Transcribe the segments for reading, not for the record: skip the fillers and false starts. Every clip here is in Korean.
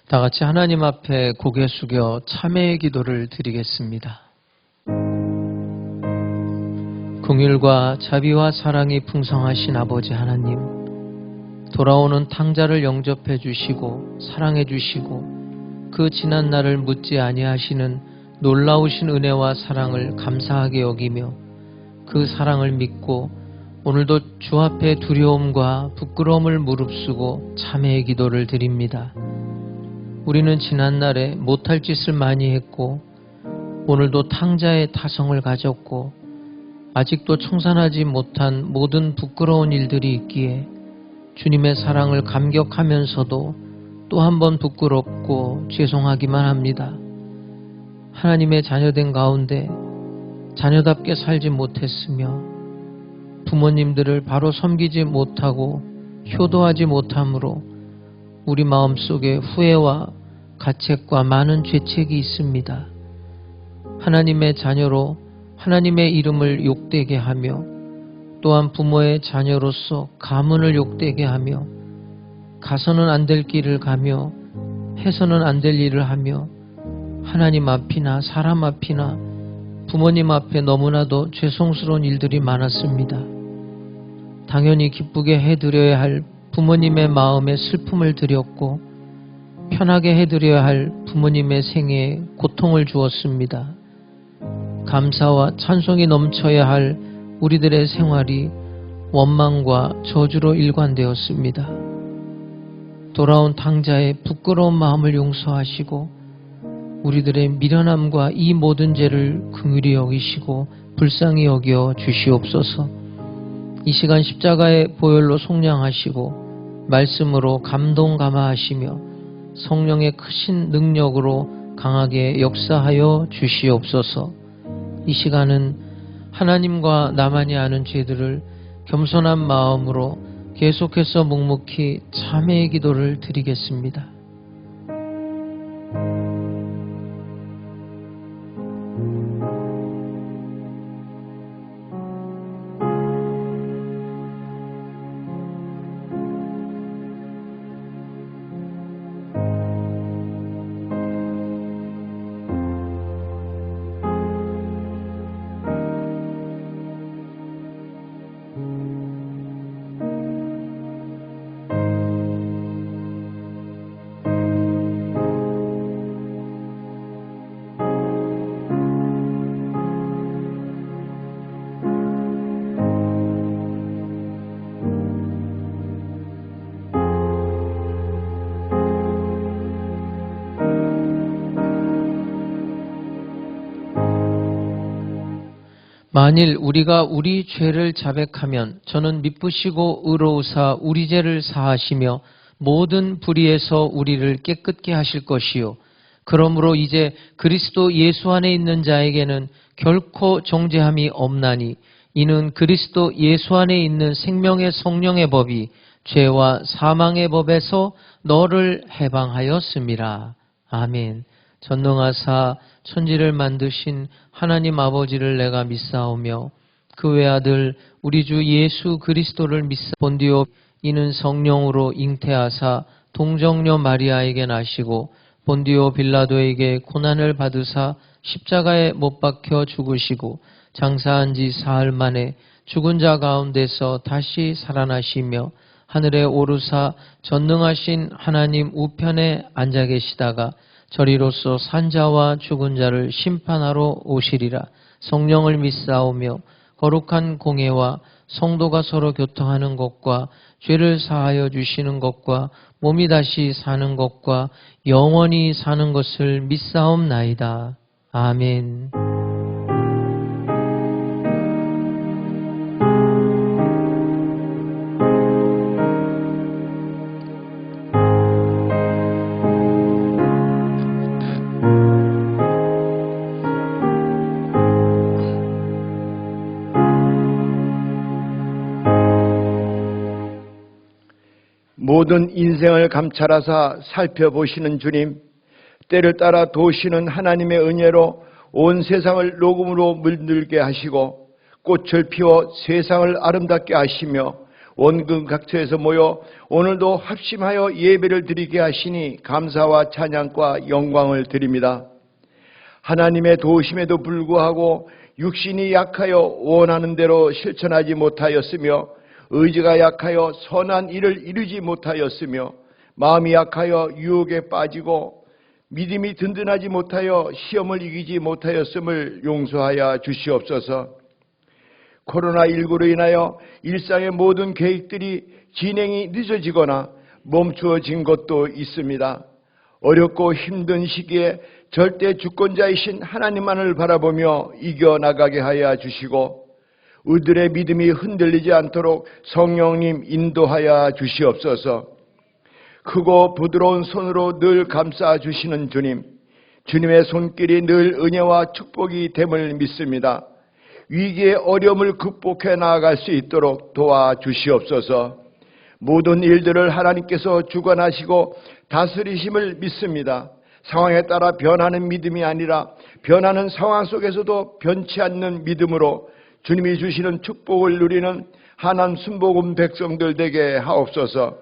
다 같이 하나님 앞에 고개 숙여 참회의 기도를 드리겠습니다. 긍휼과 자비와 사랑이 풍성하신 아버지 하나님, 돌아오는 탕자를 영접해 주시고 사랑해 주시고 그 지난 날을 묻지 아니하시는 놀라우신 은혜와 사랑을 감사하게 여기며 그 사랑을 믿고 오늘도 주 앞에 두려움과 부끄러움을 무릅쓰고 참회의 기도를 드립니다. 우리는 지난날에 못할 짓을 많이 했고 오늘도 탕자의 타성을 가졌고 아직도 청산하지 못한 모든 부끄러운 일들이 있기에 주님의 사랑을 감격하면서도 또 한 번 부끄럽고 죄송하기만 합니다. 하나님의 자녀된 가운데 자녀답게 살지 못했으며 부모님들을 바로 섬기지 못하고 효도하지 못함으로 우리 마음속에 후회와 가책과 많은 죄책이 있습니다. 하나님의 자녀로 하나님의 이름을 욕되게 하며 또한 부모의 자녀로서 가문을 욕되게 하며 가서는 안 될 길을 가며 해서는 안 될 일을 하며 하나님 앞이나 사람 앞이나 부모님 앞에 너무나도 죄송스러운 일들이 많았습니다. 당연히 기쁘게 해드려야 할 부모님의 마음에 슬픔을 드렸고 편하게 해드려야 할 부모님의 생애에 고통을 주었습니다. 감사와 찬송이 넘쳐야 할 우리들의 생활이 원망과 저주로 일관되었습니다. 돌아온 탕자의 부끄러운 마음을 용서하시고 우리들의 미련함과 이 모든 죄를 긍휼히 여기시고 불쌍히 여겨 주시옵소서. 이 시간 십자가의 보혈로 속량하시고 말씀으로 감동 감화하시며 성령의 크신 능력으로 강하게 역사하여 주시옵소서. 이 시간은 하나님과 나만이 아는 죄들을 겸손한 마음으로 계속해서 묵묵히 참회의 기도를 드리겠습니다. 만일 우리가 우리 죄를 자백하면 저는 미쁘시고 의로우사 우리 죄를 사하시며 모든 불의에서 우리를 깨끗게 하실 것이요. 그러므로 이제 그리스도 예수 안에 있는 자에게는 결코 정죄함이 없나니 이는 그리스도 예수 안에 있는 생명의 성령의 법이 죄와 사망의 법에서 너를 해방하였음이라. 아멘. 전능하사 천지를 만드신 하나님 아버지를 내가 믿사오며 그 외아들 우리 주 예수 그리스도를 본디오 이는 성령으로 잉태하사 동정녀 마리아에게 나시고 본디오 빌라도에게 고난을 받으사 십자가에 못 박혀 죽으시고 장사한 지 사흘 만에 죽은 자 가운데서 다시 살아나시며 하늘에 오르사 전능하신 하나님 우편에 앉아 계시다가 저리로서 산자와 죽은 자를 심판하러 오시리라. 성령을 믿사오며 거룩한 공예와 성도가 서로 교통하는 것과 죄를 사하여 주시는 것과 몸이 다시 사는 것과 영원히 사는 것을 믿사옵나이다. 아멘. 모든 인생을 감찰하사 살펴보시는 주님, 때를 따라 도우시는 하나님의 은혜로 온 세상을 녹음으로 물들게 하시고 꽃을 피워 세상을 아름답게 하시며 원근 각처에서 모여 오늘도 합심하여 예배를 드리게 하시니 감사와 찬양과 영광을 드립니다. 하나님의 도우심에도 불구하고 육신이 약하여 원하는 대로 실천하지 못하였으며 의지가 약하여 선한 일을 이루지 못하였으며 마음이 약하여 유혹에 빠지고 믿음이 든든하지 못하여 시험을 이기지 못하였음을 용서하여 주시옵소서. 코로나19로 인하여 일상의 모든 계획들이 진행이 늦어지거나 멈추어진 것도 있습니다. 어렵고 힘든 시기에 절대 주권자이신 하나님만을 바라보며 이겨나가게 하여 주시고 우리들의 믿음이 흔들리지 않도록 성령님 인도하여 주시옵소서. 크고 부드러운 손으로 늘 감싸 주시는 주님, 주님의 손길이 늘 은혜와 축복이 됨을 믿습니다. 위기의 어려움을 극복해 나아갈 수 있도록 도와주시옵소서. 모든 일들을 하나님께서 주관하시고 다스리심을 믿습니다. 상황에 따라 변하는 믿음이 아니라 변하는 상황 속에서도 변치 않는 믿음으로 주님이 주시는 축복을 누리는 하나님 순복음 백성들 되게 하옵소서.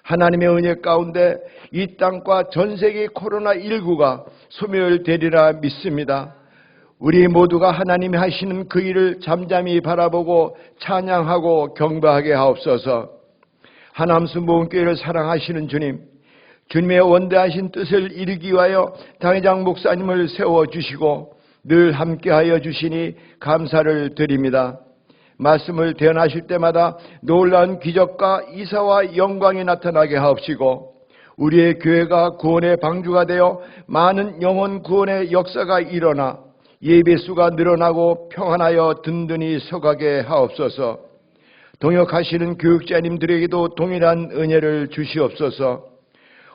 하나님의 은혜 가운데 이 땅과 전 세계 코로나19가 소멸되리라 믿습니다. 우리 모두가 하나님이 하시는 그 일을 잠잠히 바라보고 찬양하고 경배하게 하옵소서. 하나님 순복음교회를 사랑하시는 주님, 주님의 원대하신 뜻을 이루기 위하여 당회장 목사님을 세워주시고 늘 함께하여 주시니 감사를 드립니다. 말씀을 대언하실 때마다 놀라운 기적과 이사와 영광이 나타나게 하옵시고 우리의 교회가 구원의 방주가 되어 많은 영혼 구원의 역사가 일어나 예배수가 늘어나고 평안하여 든든히 서가게 하옵소서. 동역하시는 교육자님들에게도 동일한 은혜를 주시옵소서.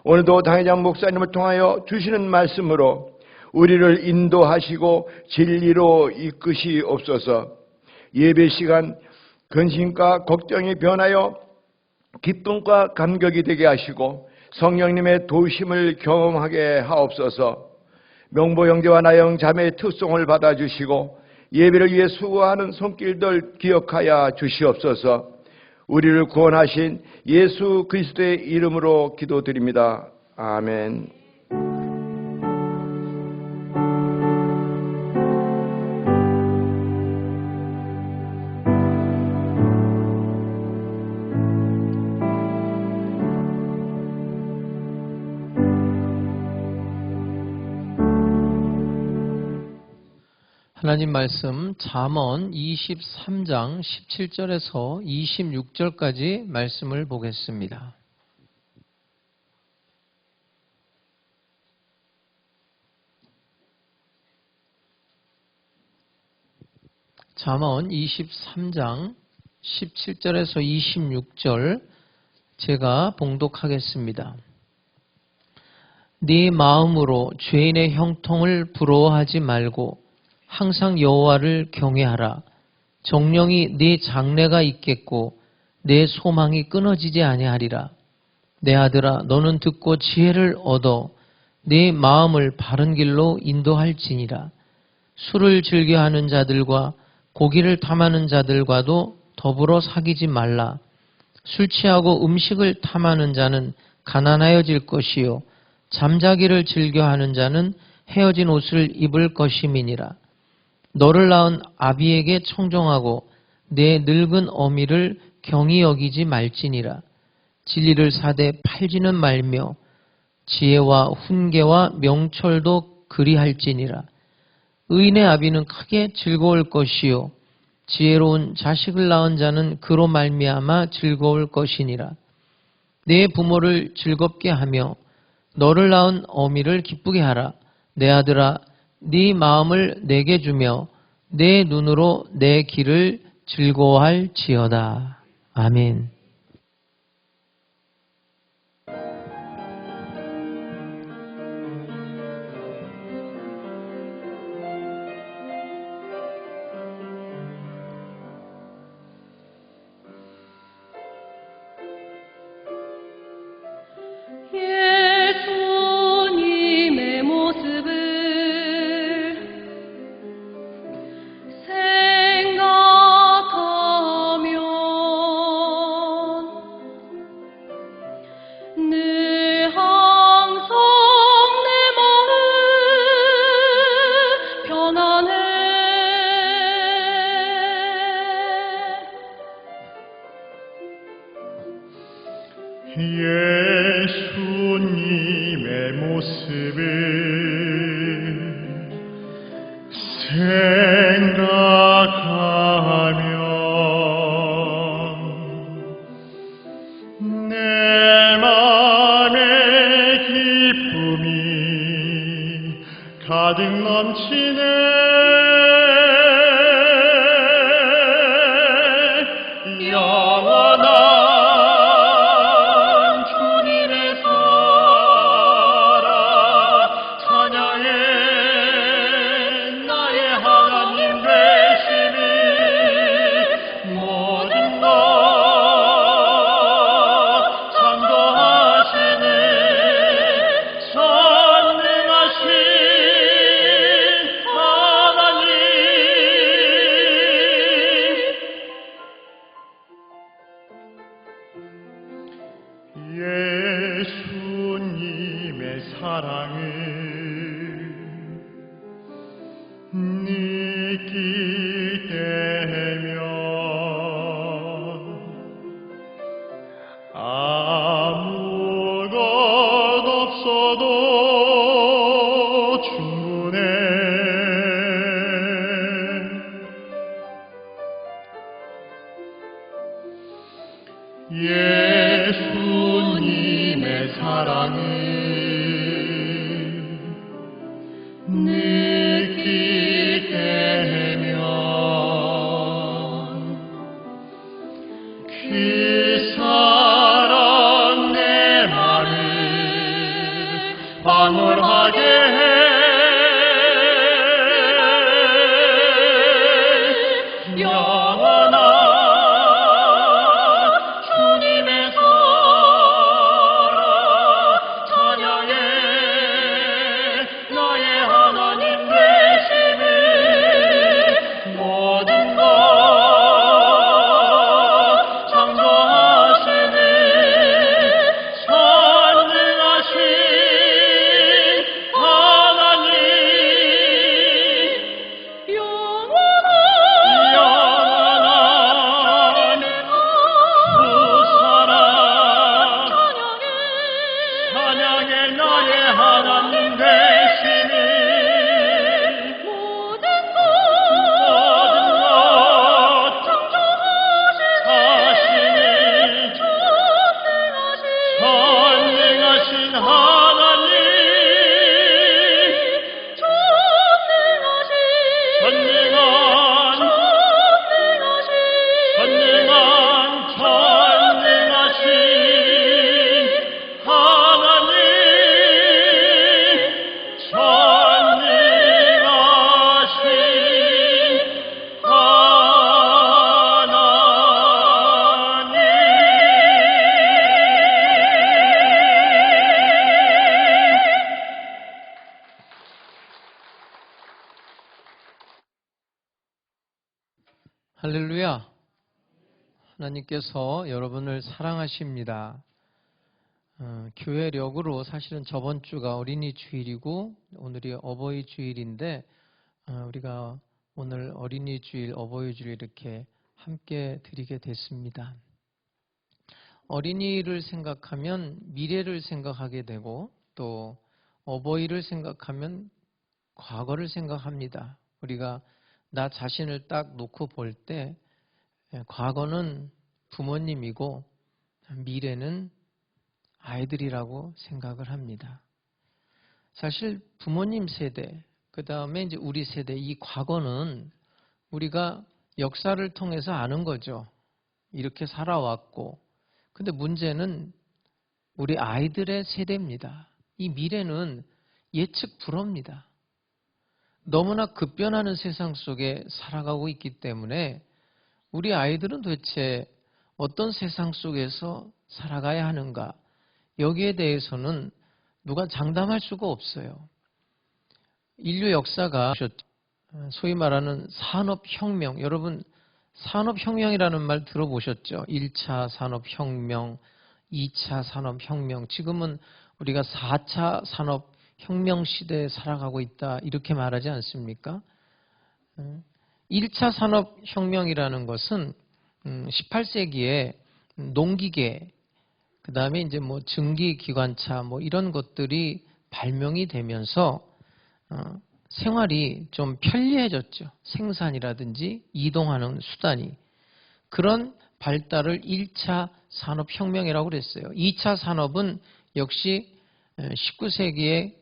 오늘도 당회장 목사님을 통하여 주시는 말씀으로 우리를 인도하시고 진리로 이끄시옵소서. 예배 시간 근심과 걱정이 변하여 기쁨과 감격이 되게 하시고 성령님의 도우심을 경험하게 하옵소서. 명보 형제와 나영 자매의 특송을 받아주시고 예배를 위해 수고하는 손길들 기억하여 주시옵소서. 우리를 구원하신 예수 그리스도의 이름으로 기도드립니다. 아멘. 하나님 말씀 잠언 23장 17절에서 26절까지 말씀을 보겠습니다. 잠언 23장 17절에서 26절 제가 봉독하겠습니다. 네 마음으로 죄인의 형통을 부러워하지 말고 항상 여호와를 경외하라. 정령이 네 장래가 있겠고 내 소망이 끊어지지 아니하리라. 내 아들아, 너는 듣고 지혜를 얻어 내 마음을 바른 길로 인도할지니라. 술을 즐겨하는 자들과 고기를 탐하는 자들과도 더불어 사귀지 말라. 술 취하고 음식을 탐하는 자는 가난하여질 것이요 잠자기를 즐겨하는 자는 헤어진 옷을 입을 것임이니라. 너를 낳은 아비에게 청종하고 내 늙은 어미를 경히 여기지 말지니라. 진리를 사되 팔지는 말며 지혜와 훈계와 명철도 그리할지니라. 의인의 아비는 크게 즐거울 것이요 지혜로운 자식을 낳은 자는 그로 말미암아 즐거울 것이니라. 내 부모를 즐겁게 하며 너를 낳은 어미를 기쁘게 하라. 내 아들아, 네 마음을 내게 주며 내 눈으로 내 길을 즐거워할지어다. 아멘. 예수님의 모습을 생각하며 예수님의 모습을 생각하면 내 맘에 기쁨이 가득 넘치네. 영원한 주님의 사랑 찬양해. 나의 하나님 되심이 모든 것 창조하시네. 전능하신 하나님. 예수님의 사랑을 느낄 때면 아무것 없어도 충분해. 예수님의 사랑을 느낄 때면 그 사랑 내 맘을 방울하게 해. 영원한 주님의 사랑 찬양해. 나의 하나님 되심이 모든 것 창조하시네. 전능하신 하나님. 영원한 그 사랑 찬양해. 나의 하나님 되시니 모든 것 창조하시니 전능하신 하나님. 전능하신 하나님. 할렐루야. 하나님께서 여러분을 사랑하십니다. 교회력으로 사실은 저번 주가 어린이 주일이고 오늘이 어버이 주일인데 우리가 오늘 어린이 주일, 어버이 주일 이렇게 함께 드리게 됐습니다. 어린이를 생각하면 미래를 생각하게 되고 또 어버이를 생각하면 과거를 생각합니다. 우리가 나 자신을 딱 놓고 볼 때 과거는 부모님이고 미래는 아이들이라고 생각을 합니다. 사실 부모님 세대, 그 다음에 이제 우리 세대, 이 과거는 우리가 역사를 통해서 아는 거죠. 이렇게 살아왔고. 근데 문제는 우리 아이들의 세대입니다. 이 미래는 예측 불허입니다. 너무나 급변하는 세상 속에 살아가고 있기 때문에 우리 아이들은 도대체 어떤 세상 속에서 살아가야 하는가, 여기에 대해서는 누가 장담할 수가 없어요. 인류 역사가 소위 말하는 산업혁명, 여러분 산업혁명이라는 말 들어보셨죠? 1차 산업혁명, 2차 산업혁명, 지금은 우리가 4차 산업혁명 시대에 살아가고 있다 이렇게 말하지 않습니까? 1차 산업혁명이라는 것은 18세기에 농기계, 그다음에 이제 뭐 증기 기관차 뭐 이런 것들이 발명이 되면서 생활이 좀 편리해졌죠. 생산이라든지 이동하는 수단이. 그런 발달을 1차 산업혁명이라고 그랬어요. 2차 산업은 역시 19세기의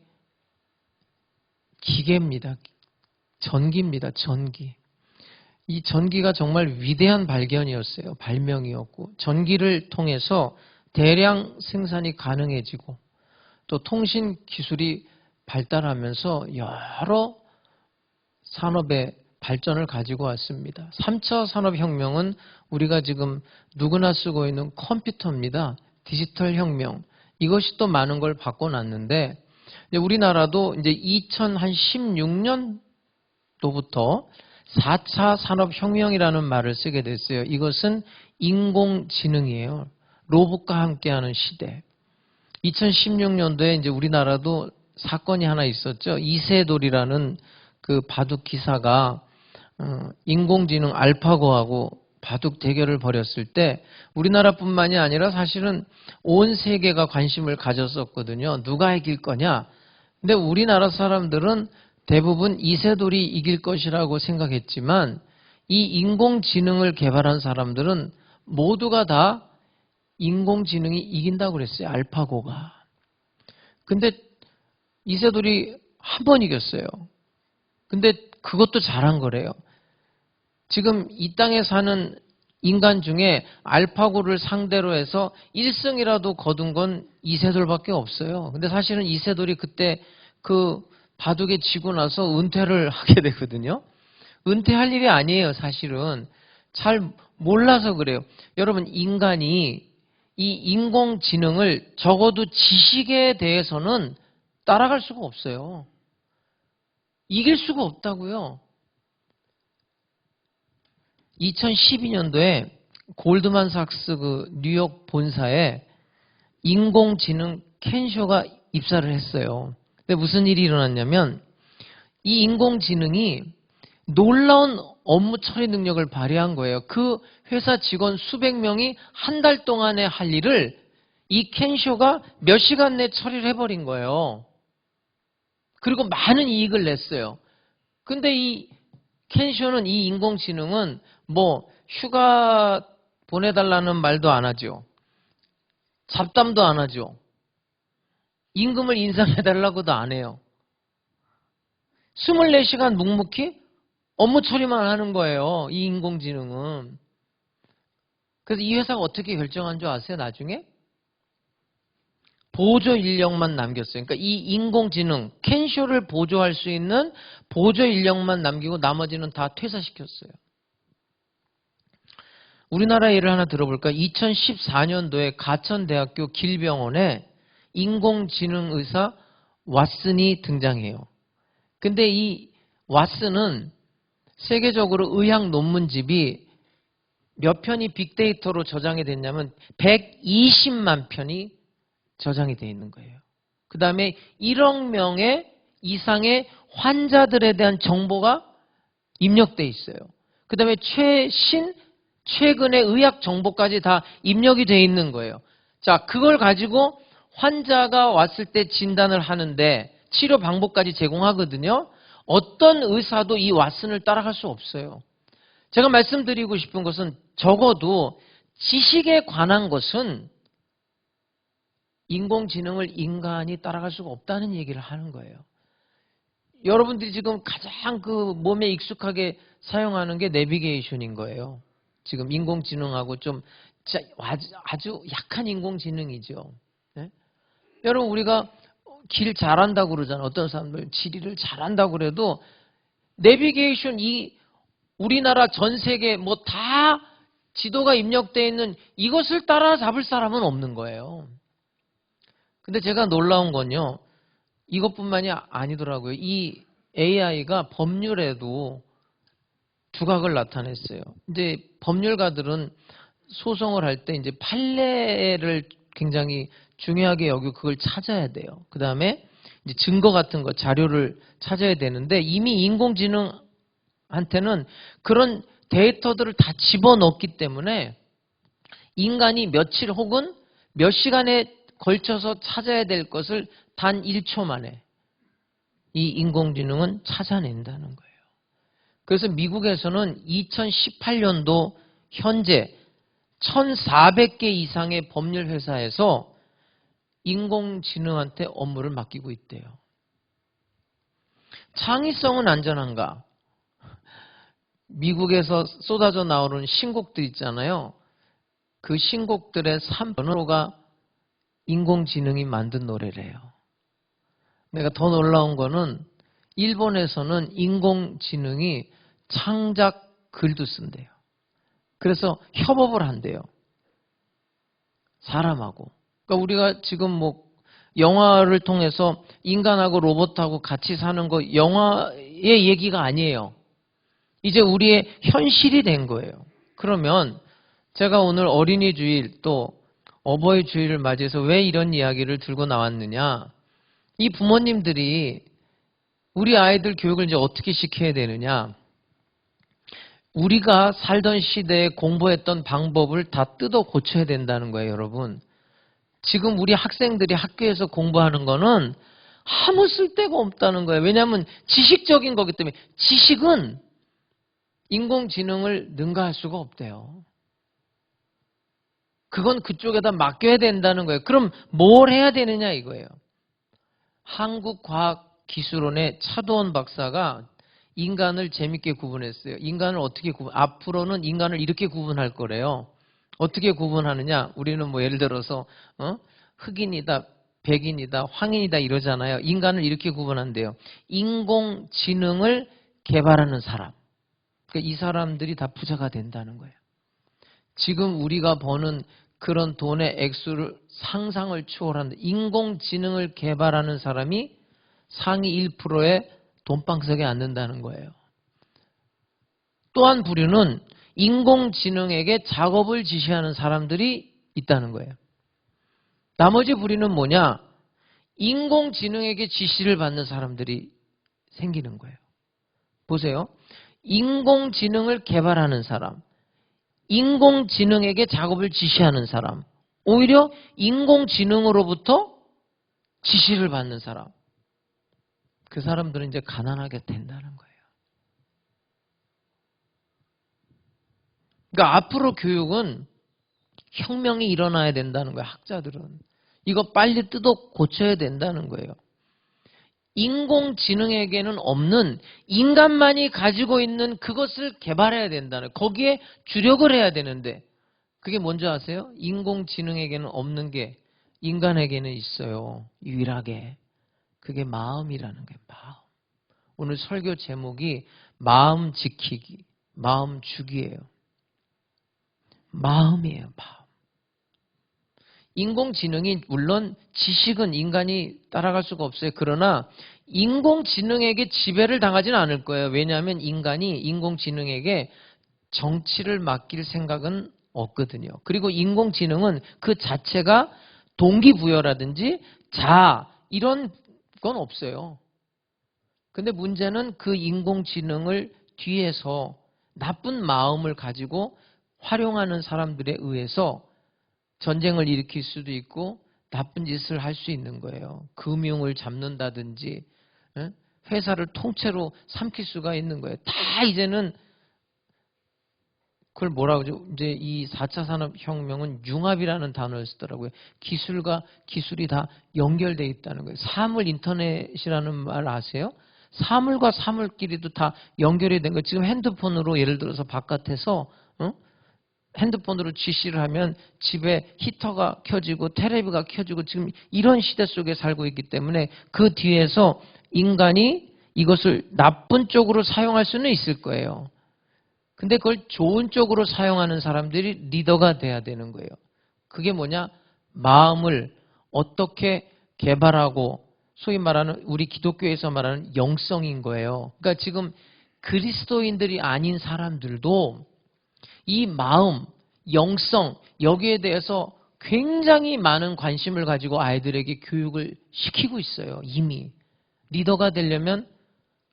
기계입니다. 전기입니다. 전기. 이 전기가 정말 위대한 발견이었어요. 발명이었고 전기를 통해서 대량 생산이 가능해지고 또 통신 기술이 발달하면서 여러 산업의 발전을 가지고 왔습니다. 3차 산업혁명은 우리가 지금 누구나 쓰고 있는 컴퓨터입니다. 디지털 혁명. 이것이 또 많은 걸 바꿔놨는데 우리나라도 이제 2016년도부터 4차 산업혁명이라는 말을 쓰게 됐어요. 이것은 인공지능이에요. 로봇과 함께하는 시대. 2016년도에 이제 우리나라도 사건이 하나 있었죠. 이세돌이라는 그 바둑 기사가 인공지능 알파고하고 바둑 대결을 벌였을 때 우리나라뿐만이 아니라 사실은 온 세계가 관심을 가졌었거든요. 누가 이길 거냐? 근데 우리나라 사람들은 대부분 이세돌이 이길 것이라고 생각했지만 이 인공지능을 개발한 사람들은 모두가 다 인공지능이 이긴다고 그랬어요. 알파고가. 근데 이세돌이 한 번 이겼어요. 근데 그것도 잘한 거래요. 지금 이 땅에 사는 인간 중에 알파고를 상대로 해서 1승이라도 거둔 건 이세돌밖에 없어요. 근데 사실은 이세돌이 그때 그 바둑에 지고 나서 은퇴를 하게 되거든요. 은퇴할 일이 아니에요, 사실은. 잘 몰라서 그래요. 여러분, 인간이 이 인공지능을 적어도 지식에 대해서는 따라갈 수가 없어요. 이길 수가 없다고요. 2012년도에 골드만삭스 그 뉴욕 본사에 인공지능 켄쇼가 입사를 했어요. 근데 무슨 일이 일어났냐면 이 인공지능이 놀라운 업무 처리 능력을 발휘한 거예요. 그 회사 직원 수백 명이 한 달 동안에 할 일을 이 켄쇼가 몇 시간 내에 처리를 해버린 거예요. 그리고 많은 이익을 냈어요. 근데 이 켄쇼는 이 인공지능은 뭐 휴가 보내달라는 말도 안 하죠. 잡담도 안 하죠. 임금을 인상해달라고도 안 해요. 24시간 묵묵히 업무 처리만 하는 거예요. 이 인공지능은. 그래서 이 회사가 어떻게 결정한 줄 아세요? 나중에? 보조 인력만 남겼어요. 그러니까 이 인공지능, 켄쇼를 보조할 수 있는 보조 인력만 남기고 나머지는 다 퇴사시켰어요. 우리나라 예를 하나 들어볼까요? 2014년도에 가천대학교 길병원에 인공지능 의사 왓슨이 등장해요. 근데 이 왓슨은 세계적으로 의학 논문집이 몇 편이 빅데이터로 저장이 됐냐면 120만 편이 저장이 되어 있는 거예요. 그 다음에 1억 명의 이상의 환자들에 대한 정보가 입력돼 있어요. 그 다음에 최근의 의학 정보까지 다 입력이 되어 있는 거예요. 자, 그걸 가지고 환자가 왔을 때 진단을 하는데 치료 방법까지 제공하거든요. 어떤 의사도 이 왓슨을 따라갈 수 없어요. 제가 말씀드리고 싶은 것은 적어도 지식에 관한 것은 인공지능을 인간이 따라갈 수가 없다는 얘기를 하는 거예요. 여러분들이 지금 가장 그 몸에 익숙하게 사용하는 게 내비게이션인 거예요. 지금 인공지능하고 좀 아주 약한 인공지능이죠. 네? 여러분 우리가 길 잘한다고 그러잖아요. 어떤 사람들 지리를 잘한다고 그래도 내비게이션 이 우리나라 전 세계 뭐 다 지도가 입력되어 있는 이것을 따라잡을 사람은 없는 거예요. 근데 제가 놀라운 건요. 이것뿐만이 아니더라고요. 이 AI가 법률에도 두각을 나타냈어요. 이제 법률가들은 소송을 할 때 이제 판례를 굉장히 중요하게 여기고 그걸 찾아야 돼요. 그 다음에 이제 증거 같은 거, 자료를 찾아야 되는데 이미 인공지능한테는 그런 데이터들을 다 집어넣기 때문에 인간이 며칠 혹은 몇 시간에 걸쳐서 찾아야 될 것을 단 1초 만에 이 인공지능은 찾아낸다는 거예요. 그래서 미국에서는 2018년도 현재 1,400개 이상의 법률 회사에서 인공지능한테 업무를 맡기고 있대요. 창의성은 안전한가? 미국에서 쏟아져 나오는 신곡들 있잖아요. 그 신곡들의 3%가 인공지능이 만든 노래래요. 내가 더 놀라운 거는 일본에서는 인공지능이 창작 글도 쓴대요. 그래서 협업을 한대요. 사람하고. 그러니까 우리가 지금 뭐 영화를 통해서 인간하고 로봇하고 같이 사는 거 영화의 얘기가 아니에요. 이제 우리의 현실이 된 거예요. 그러면 제가 오늘 어린이 주일 또 어버이 주일을 맞이해서 왜 이런 이야기를 들고 나왔느냐. 이 부모님들이 우리 아이들 교육을 이제 어떻게 시켜야 되느냐. 우리가 살던 시대에 공부했던 방법을 다 뜯어 고쳐야 된다는 거예요, 여러분. 지금 우리 학생들이 학교에서 공부하는 거는 아무 쓸데가 없다는 거예요. 왜냐하면 지식적인 거기 때문에. 지식은 인공지능을 능가할 수가 없대요. 그건 그쪽에다 맡겨야 된다는 거예요. 그럼 뭘 해야 되느냐 이거예요. 한국과학기술원의 차도원 박사가 인간을 재밌게 구분했어요. 인간을 어떻게 앞으로는 인간을 이렇게 구분할 거래요. 어떻게 구분하느냐? 우리는 뭐 예를 들어서 흑인이다, 백인이다, 황인이다 이러잖아요. 인간을 이렇게 구분한대요. 인공지능을 개발하는 사람. 그러니까 이 사람들이 다 부자가 된다는 거예요. 지금 우리가 버는 그런 돈의 액수를 상상을 초월하는 인공지능을 개발하는 사람이 상위 1%의 돈방석에 앉는다는 거예요. 또 한 부류는 인공지능에게 작업을 지시하는 사람들이 있다는 거예요. 나머지 부류는 뭐냐? 인공지능에게 지시를 받는 사람들이 생기는 거예요. 보세요. 인공지능을 개발하는 사람, 인공지능에게 작업을 지시하는 사람, 오히려 인공지능으로부터 지시를 받는 사람. 그 사람들은 이제 가난하게 된다는 거예요. 그러니까 앞으로 교육은 혁명이 일어나야 된다는 거예요. 학자들은. 이거 빨리 뜯어 고쳐야 된다는 거예요. 인공지능에게는 없는 인간만이 가지고 있는 그것을 개발해야 된다는 거예요. 거기에 주력을 해야 되는데 그게 뭔지 아세요? 인공지능에게는 없는 게 인간에게는 있어요. 유일하게. 그게 마음이라는 거예요. 마음. 오늘 설교 제목이 마음 지키기, 마음 주기예요. 마음이에요. 마음. 인공지능이 물론 지식은 인간이 따라갈 수가 없어요. 그러나 인공지능에게 지배를 당하지는 않을 거예요. 왜냐하면 인간이 인공지능에게 정치를 맡길 생각은 없거든요. 그리고 인공지능은 그 자체가 동기부여라든지 자아 이런 건 없어요. 근데 문제는 그 인공지능을 뒤에서 나쁜 마음을 가지고 활용하는 사람들에 의해서 전쟁을 일으킬 수도 있고 나쁜 짓을 할 수 있는 거예요. 금융을 잡는다든지 회사를 통째로 삼킬 수가 있는 거예요. 다 이제는 그걸 뭐라고 하죠? 이제 이 4차 산업혁명은 융합이라는 단어를 쓰더라고요. 기술과 기술이 다 연결되어 있다는 거예요. 사물 인터넷이라는 말 아세요? 사물과 사물끼리도 다 연결이 된 거예요. 지금 핸드폰으로 예를 들어서 바깥에서 핸드폰으로 지시를 하면 집에 히터가 켜지고 테레비가 켜지고 지금 이런 시대 속에 살고 있기 때문에 그 뒤에서 인간이 이것을 나쁜 쪽으로 사용할 수는 있을 거예요. 근데 그걸 좋은 쪽으로 사용하는 사람들이 리더가 돼야 되는 거예요. 그게 뭐냐? 마음을 어떻게 개발하고 소위 말하는 우리 기독교에서 말하는 영성인 거예요. 그러니까 지금 그리스도인들이 아닌 사람들도 이 마음, 영성 여기에 대해서 굉장히 많은 관심을 가지고 아이들에게 교육을 시키고 있어요. 이미. 리더가 되려면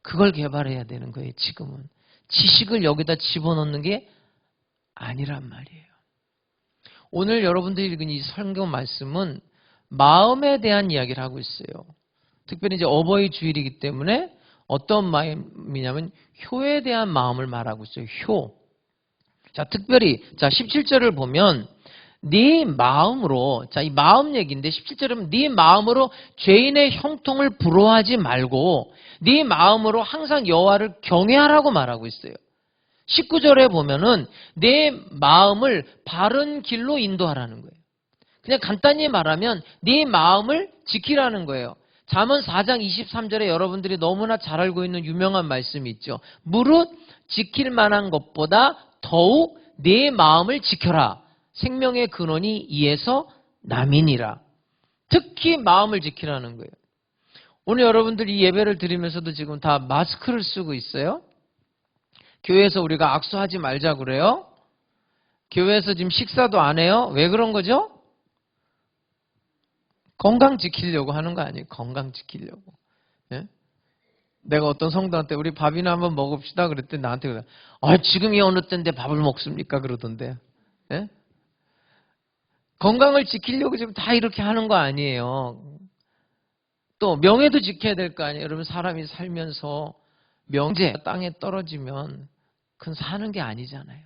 그걸 개발해야 되는 거예요. 지금은. 지식을 여기다 집어넣는 게 아니란 말이에요. 오늘 여러분들이 읽은 이 성경 말씀은 마음에 대한 이야기를 하고 있어요. 특별히 이제 어버이 주일이기 때문에 어떤 마음이냐면 효에 대한 마음을 말하고 있어요. 효. 자, 특별히 17절을 보면 네 마음으로, 이 마음 얘기인데 17절은 네 마음으로 죄인의 형통을 부러워하지 말고 네 마음으로 항상 여호와를 경외하라고 말하고 있어요. 19절에 보면은 내 마음을 바른 길로 인도하라는 거예요. 그냥 간단히 말하면 네 마음을 지키라는 거예요. 잠언 4장 23절에 여러분들이 너무나 잘 알고 있는 유명한 말씀이 있죠. 무릇 지킬 만한 것보다 더욱 내 마음을 지켜라. 생명의 근원이 이에서 남이니라. 특히 마음을 지키라는 거예요. 오늘 여러분들이 예배를 드리면서도 지금 다 마스크를 쓰고 있어요. 교회에서 우리가 악수하지 말자 그래요. 교회에서 지금 식사도 안 해요. 왜 그런 거죠? 건강 지키려고 하는 거 아니에요? 건강 지키려고. 예? 내가 어떤 성도한테 우리 밥이나 한번 먹읍시다 그랬더니 나한테 그래. 지금이 어느 때인데 밥을 먹습니까? 그러던데. 예? 건강을 지키려고 지금 다 이렇게 하는 거 아니에요. 또 명예도 지켜야 될 거 아니에요. 여러분 사람이 살면서 명제 땅에 떨어지면 그건 사는 게 아니잖아요.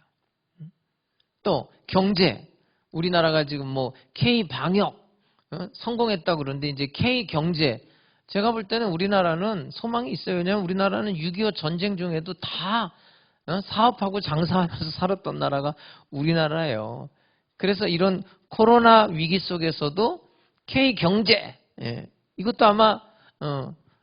또 경제. 우리나라가 지금 뭐 K 방역 성공했다 그러는데 이제 K 경제. 제가 볼 때는 우리나라는 소망이 있어요. 왜냐하면 우리나라는 6.25 전쟁 중에도 다 사업하고 장사하면서 살았던 나라가 우리나라예요. 그래서 이런 코로나 위기 속에서도 K 경제, 이것도 아마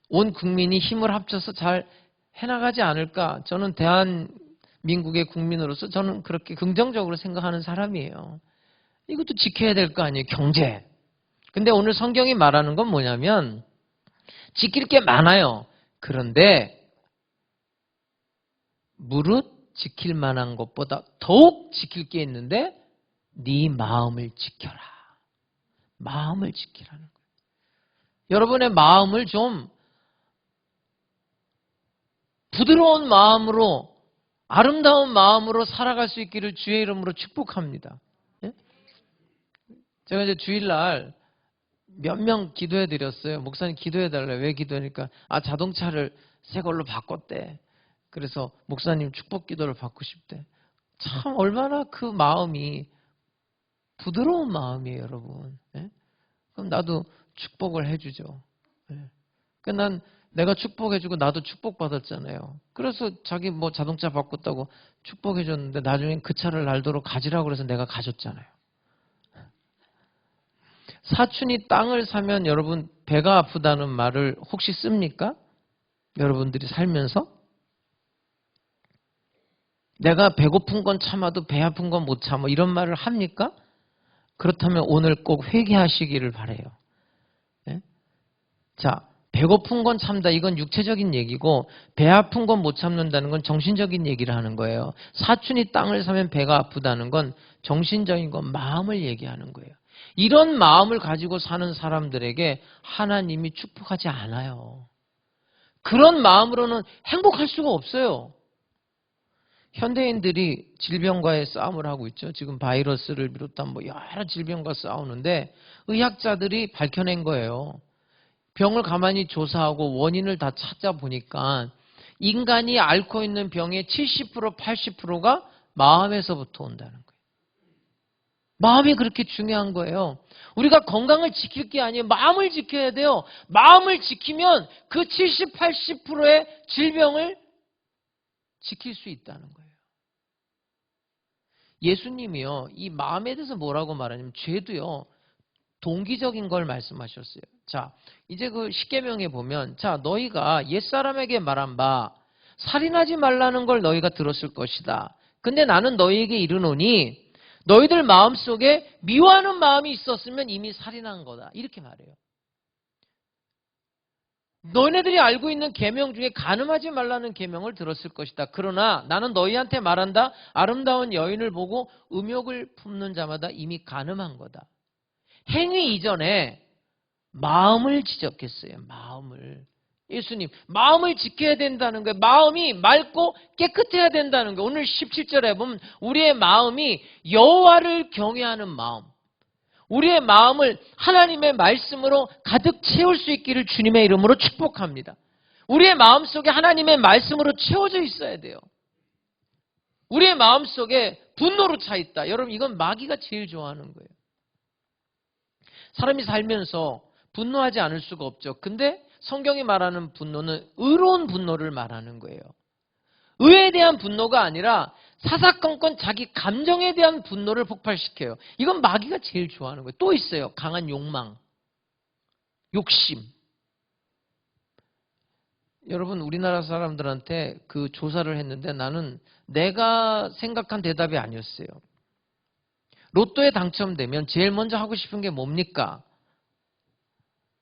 온 국민이 힘을 합쳐서 잘 해나가지 않을까. 저는 대한민국의 국민으로서 저는 그렇게 긍정적으로 생각하는 사람이에요. 이것도 지켜야 될 거 아니에요. 경제. 근데 오늘 성경이 말하는 건 뭐냐면 지킬 게 많아요. 그런데 무릇 지킬 만한 것보다 더욱 지킬 게 있는데 네 마음을 지켜라. 마음을 지키라는 거예요. 여러분의 마음을 좀 부드러운 마음으로 아름다운 마음으로 살아갈 수 있기를 주의 이름으로 축복합니다. 예? 제가 이제 주일날 몇 명 기도해 드렸어요. 목사님 기도해 달래요. 왜 기도하니까 자동차를 새 걸로 바꿨대. 그래서 목사님 축복 기도를 받고 싶대. 참 얼마나 그 마음이 부드러운 마음이에요, 여러분. 예? 그럼 나도 축복을 해주죠. 예. 난 내가 축복해주고 나도 축복받았잖아요. 그래서 자기 뭐 자동차 바꿨다고 축복해줬는데 나중엔 그 차를 날도록 가지라고 그래서 내가 가졌잖아요. 사촌이 땅을 사면 여러분 배가 아프다는 말을 혹시 씁니까? 여러분들이 살면서? 내가 배고픈 건 참아도 배 아픈 건 못 참아 이런 말을 합니까? 그렇다면 오늘 꼭 회개하시기를 바라요. 네? 자, 배고픈 건 참다 이건 육체적인 얘기고 배 아픈 건 못 참는다는 건 정신적인 얘기를 하는 거예요. 사촌이 땅을 사면 배가 아프다는 건 정신적인 건 마음을 얘기하는 거예요. 이런 마음을 가지고 사는 사람들에게 하나님이 축복하지 않아요. 그런 마음으로는 행복할 수가 없어요. 현대인들이 질병과의 싸움을 하고 있죠. 지금 바이러스를 비롯한 뭐 여러 질병과 싸우는데 의학자들이 밝혀낸 거예요. 병을 가만히 조사하고 원인을 다 찾아보니까 인간이 앓고 있는 병의 70% 80%가 마음에서부터 온다는 거예요. 마음이 그렇게 중요한 거예요. 우리가 건강을 지킬 게 아니에요. 마음을 지켜야 돼요. 마음을 지키면 그 70, 80%의 질병을 지킬 수 있다는 거예요. 예수님이요, 이 마음에 대해서 뭐라고 말하냐면 죄도요, 동기적인 걸 말씀하셨어요. 자, 이제 그 십계명에 보면 너희가 옛사람에게 말한 바 살인하지 말라는 걸 너희가 들었을 것이다. 근데 나는 너희에게 이르노니 너희들 마음속에 미워하는 마음이 있었으면 이미 살인한 거다. 이렇게 말해요. 너희네들이 알고 있는 계명 중에 간음하지 말라는 계명을 들었을 것이다. 그러나 나는 너희한테 말한다. 아름다운 여인을 보고 음욕을 품는 자마다 이미 간음한 거다. 행위 이전에 마음을 지적했어요. 마음을. 예수님, 마음을 지켜야 된다는 거예요. 마음이 맑고 깨끗해야 된다는 거예요. 오늘 17절에 보면 우리의 마음이 여호와를 경외하는 마음, 우리의 마음을 하나님의 말씀으로 가득 채울 수 있기를 주님의 이름으로 축복합니다. 우리의 마음속에 하나님의 말씀으로 채워져 있어야 돼요. 우리의 마음속에 분노로 차 있다. 여러분, 이건 마귀가 제일 좋아하는 거예요. 사람이 살면서 분노하지 않을 수가 없죠. 근데 성경이 말하는 분노는 의로운 분노를 말하는 거예요. 의에 대한 분노가 아니라 사사건건 자기 감정에 대한 분노를 폭발시켜요. 이건 마귀가 제일 좋아하는 거예요. 또 있어요. 강한 욕망, 욕심. 여러분, 우리나라 사람들한테 그 조사를 했는데 나는 내가 생각한 대답이 아니었어요. 로또에 당첨되면 제일 먼저 하고 싶은 게 뭡니까?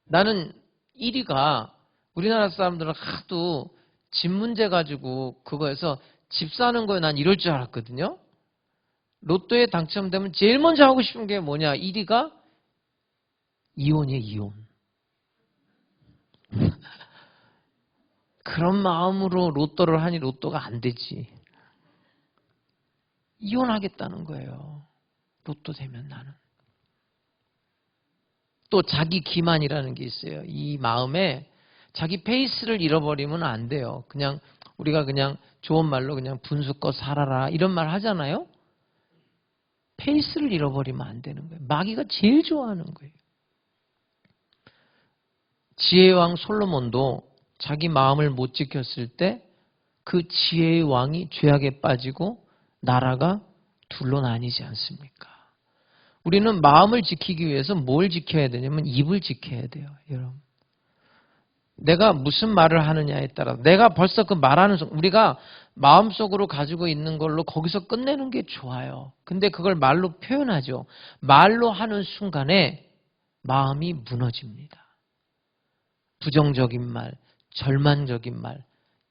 나는 1위가 우리나라 사람들은 하도 집 문제 가지고 그거에서 집 사는 거에 난 이럴 줄 알았거든요. 로또에 당첨되면 제일 먼저 하고 싶은 게 뭐냐? 1위가 이혼이에요, 이혼. 그런 마음으로 로또를 하니 로또가 안 되지. 이혼하겠다는 거예요. 로또 되면 나는. 또 자기 기만이라는 게 있어요. 이 마음에 자기 페이스를 잃어버리면 안 돼요. 그냥 우리가 그냥 좋은 말로 그냥 분수껏 살아라 이런 말 하잖아요. 페이스를 잃어버리면 안 되는 거예요. 마귀가 제일 좋아하는 거예요. 지혜의 왕 솔로몬도 자기 마음을 못 지켰을 때 그 지혜의 왕이 죄악에 빠지고 나라가 둘로 나뉘지 않습니까? 우리는 마음을 지키기 위해서 뭘 지켜야 되냐면 입을 지켜야 돼요, 여러분. 내가 무슨 말을 하느냐에 따라 내가 벌써 그 말하는 순간 우리가 마음속으로 가지고 있는 걸로 거기서 끝내는 게 좋아요. 근데 그걸 말로 표현하죠. 말로 하는 순간에 마음이 무너집니다. 부정적인 말, 절망적인 말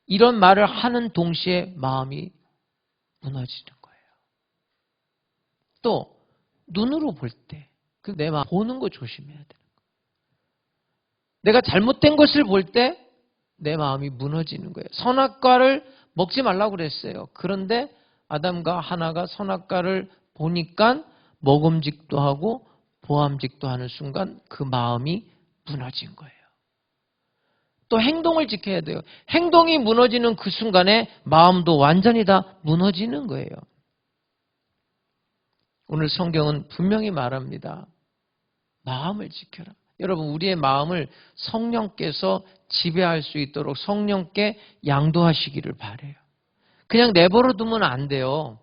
이런 말을 하는 동시에 마음이 무너지는 거예요. 또 눈으로 볼 때 내 마음 보는 거 조심해야 돼요. 내가 잘못된 것을 볼 때 내 마음이 무너지는 거예요. 선악과를 먹지 말라고 그랬어요. 그런데 아담과 하나가 선악과를 보니까 먹음직도 하고 보암직도 하는 순간 그 마음이 무너진 거예요. 또 행동을 지켜야 돼요. 행동이 무너지는 그 순간에 마음도 완전히 다 무너지는 거예요. 오늘 성경은 분명히 말합니다. 마음을 지켜라. 여러분, 우리의 마음을 성령께서 지배할 수 있도록 성령께 양도하시기를 바라요. 그냥 내버려 두면 안 돼요.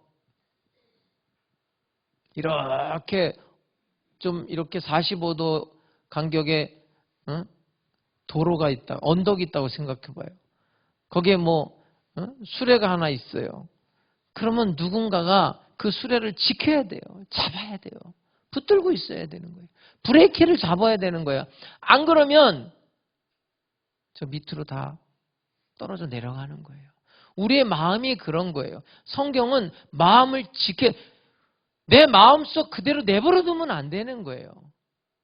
이렇게 좀 이렇게 45도 간격에 도로가 있다, 언덕이 있다고 생각해 봐요. 거기에 수레가 하나 있어요. 그러면 누군가가 그 수레를 지켜야 돼요. 잡아야 돼요. 붙들고 있어야 되는 거예요. 브레이크를 잡아야 되는 거예요. 안 그러면 저 밑으로 다 떨어져 내려가는 거예요. 우리의 마음이 그런 거예요. 성경은 마음을 내 마음속 그대로 내버려 두면 안 되는 거예요.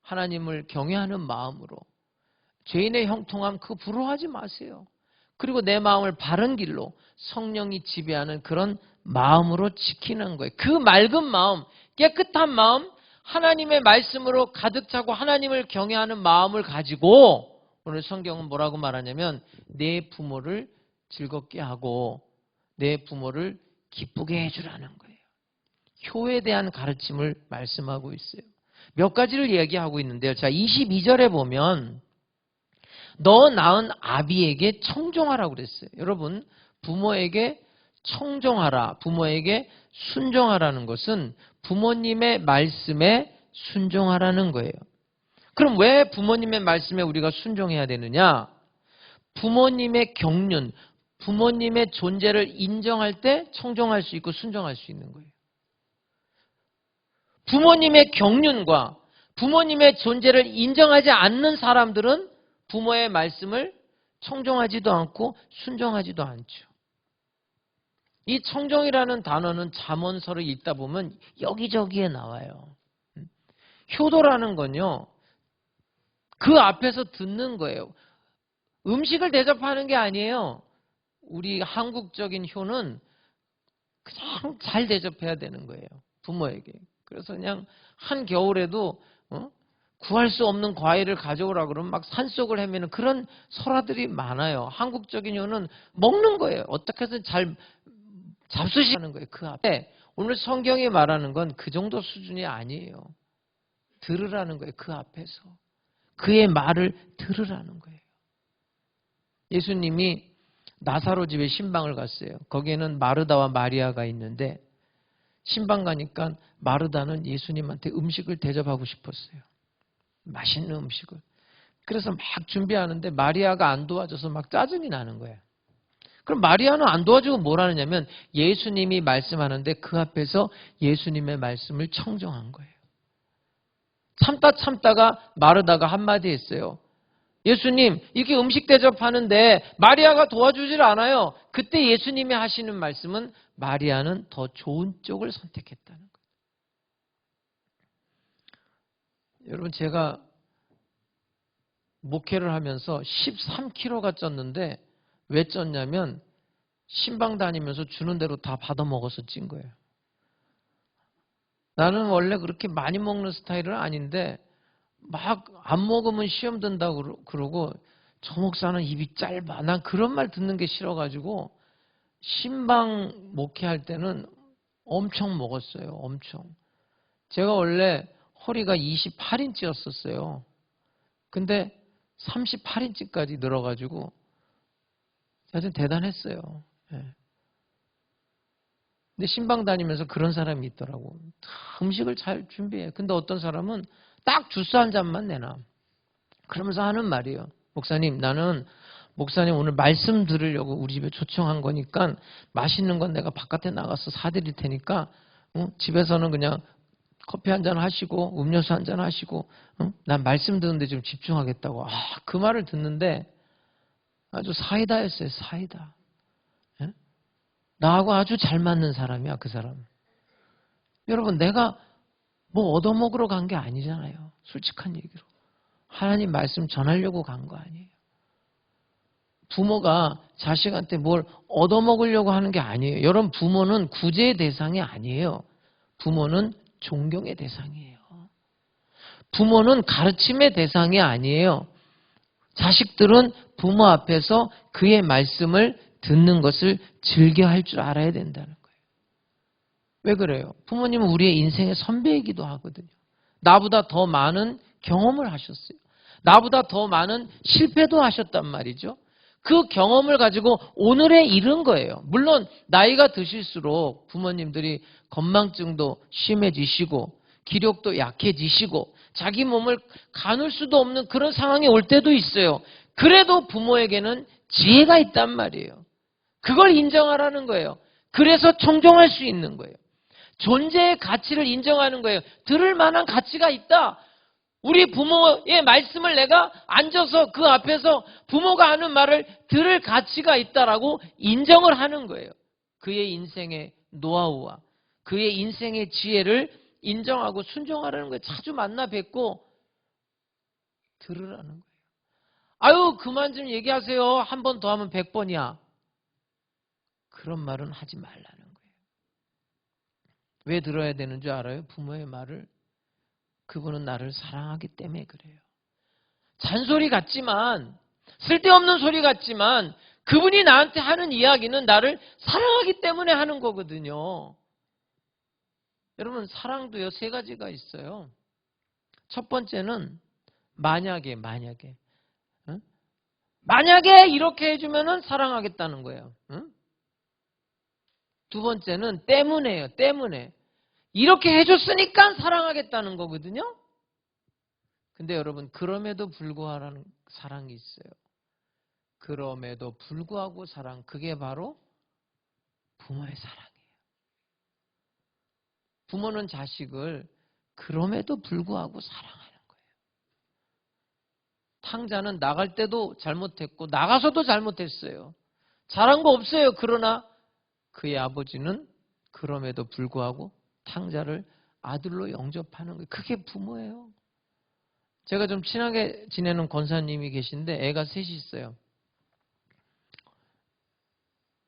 하나님을 경외하는 마음으로. 죄인의 형통함 그거 부러워하지 마세요. 그리고 내 마음을 바른 길로 성령이 지배하는 그런 마음으로 지키는 거예요. 그 맑은 마음, 깨끗한 마음, 하나님의 말씀으로 가득 차고 하나님을 경외하는 마음을 가지고 오늘 성경은 뭐라고 말하냐면 내 부모를 즐겁게 하고 내 부모를 기쁘게 해주라는 거예요. 효에 대한 가르침을 말씀하고 있어요. 몇 가지를 얘기하고 있는데요. 자, 22절에 보면 너 낳은 아비에게 청종하라고 그랬어요. 여러분, 부모에게 청종하라, 부모에게 순종하라는 것은 부모님의 말씀에 순종하라는 거예요. 그럼 왜 부모님의 말씀에 우리가 순종해야 되느냐? 부모님의 경륜, 부모님의 존재를 인정할 때 청종할 수 있고 순종할 수 있는 거예요. 부모님의 경륜과 부모님의 존재를 인정하지 않는 사람들은 부모의 말씀을 청종하지도 않고 순종하지도 않죠. 이 청종이라는 단어는 잠언서를 읽다 보면 여기저기에 나와요. 효도라는 건요, 그 앞에서 듣는 거예요. 음식을 대접하는 게 아니에요. 우리 한국적인 효는 그냥 잘 대접해야 되는 거예요. 부모에게. 그래서 그냥 한겨울에도 구할 수 없는 과일을 가져오라 그러면 막 산속을 헤매는 그런 설화들이 많아요. 한국적인 효는 먹는 거예요. 어떻게 해서 잘 잡수시는 거예요. 그 앞에. 오늘 성경이 말하는 건 그 정도 수준이 아니에요. 들으라는 거예요. 그 앞에서. 그의 말을 들으라는 거예요. 예수님이 나사로 집에 신방을 갔어요. 거기에는 마르다와 마리아가 있는데 신방 가니까 마르다는 예수님한테 음식을 대접하고 싶었어요. 맛있는 음식을. 그래서 막 준비하는데 마리아가 안 도와줘서 막 짜증이 나는 거예요. 그럼 마리아는 안 도와주고 뭘 하느냐면 예수님이 말씀하는데 그 앞에서 예수님의 말씀을 청정한 거예요. 참다가 마르다가 한마디 했어요. 예수님, 이렇게 음식 대접하는데 마리아가 도와주질 않아요. 그때 예수님이 하시는 말씀은 마리아는 더 좋은 쪽을 선택했다는 거예요. 여러분, 제가 목회를 하면서 13kg가 쪘는데 왜 쪘냐면 신방 다니면서 주는 대로 다 받아 먹어서 찐 거예요. 나는 원래 그렇게 많이 먹는 스타일은 아닌데 막 안 먹으면 시험 든다고 그러고 저 목사는 입이 짧아. 난 그런 말 듣는 게 싫어가지고 신방 목회할 때는 엄청 먹었어요. 엄청. 제가 원래 허리가 28인치였었어요. 근데 38인치까지 늘어가지고 사실 대단했어요. 예. 근데 신방 다니면서 그런 사람이 있더라고. 음식을 잘 준비해. 근데 어떤 사람은 딱 주스 한 잔만 내놔. 그러면서 하는 말이에요. 목사님, 나는 목사님 오늘 말씀 들으려고 우리 집에 초청한 거니까 맛있는 건 내가 바깥에 나가서 사드릴 테니까 집에서는 그냥 커피 한 잔 하시고 음료수 한 잔 하시고 난 말씀 듣는데 좀 집중하겠다고. 그 말을 듣는데 아주 사이다였어요. 사이다. 예? 나하고 아주 잘 맞는 사람이야. 그 사람. 여러분, 내가 뭐 얻어먹으러 간 게 아니잖아요. 솔직한 얘기로. 하나님 말씀 전하려고 간 거 아니에요. 부모가 자식한테 뭘 얻어먹으려고 하는 게 아니에요. 여러분, 부모는 구제의 대상이 아니에요. 부모는 존경의 대상이에요. 부모는 가르침의 대상이 아니에요. 자식들은 부모 앞에서 그의 말씀을 듣는 것을 즐겨 할 줄 알아야 된다는 거예요. 왜 그래요? 부모님은 우리의 인생의 선배이기도 하거든요. 나보다 더 많은 경험을 하셨어요. 나보다 더 많은 실패도 하셨단 말이죠. 그 경험을 가지고 오늘에 이른 거예요. 물론 나이가 드실수록 부모님들이 건망증도 심해지시고 기력도 약해지시고 자기 몸을 가눌 수도 없는 그런 상황이 올 때도 있어요. 그래도 부모에게는 지혜가 있단 말이에요. 그걸 인정하라는 거예요. 그래서 청종할 수 있는 거예요. 존재의 가치를 인정하는 거예요. 들을 만한 가치가 있다. 우리 부모의 말씀을 내가 앉아서 그 앞에서 부모가 하는 말을 들을 가치가 있다라고 인정을 하는 거예요. 그의 인생의 노하우와 그의 인생의 지혜를 인정하고 순종하라는 거예요. 자주 만나 뵙고 들으라는 거예요. 아유, 그만 좀 얘기하세요. 한 번 더 하면 100번이야. 그런 말은 하지 말라는 거예요. 왜 들어야 되는 줄 알아요? 부모의 말을. 그분은 나를 사랑하기 때문에 그래요. 잔소리 같지만, 쓸데없는 소리 같지만 그분이 나한테 하는 이야기는 나를 사랑하기 때문에 하는 거거든요. 여러분, 사랑도요, 세 가지가 있어요. 첫 번째는 만약에 응? 만약에 이렇게 해주면은 사랑하겠다는 거예요. 응? 두 번째는 때문에요. 때문에. 이렇게 해줬으니까 사랑하겠다는 거거든요. 근데 여러분, 그럼에도 불구하고 사랑이 있어요. 그럼에도 불구하고 사랑, 그게 바로 부모의 사랑이에요. 부모는 자식을 그럼에도 불구하고 사랑하는 거예요. 탕자는 나갈 때도 잘못했고 나가서도 잘못했어요. 잘한 거 없어요. 그러나 그의 아버지는 그럼에도 불구하고 탕자를 아들로 영접하는 거예요. 그게 부모예요. 제가 좀 친하게 지내는 권사님이 계신데 애가 셋이 있어요.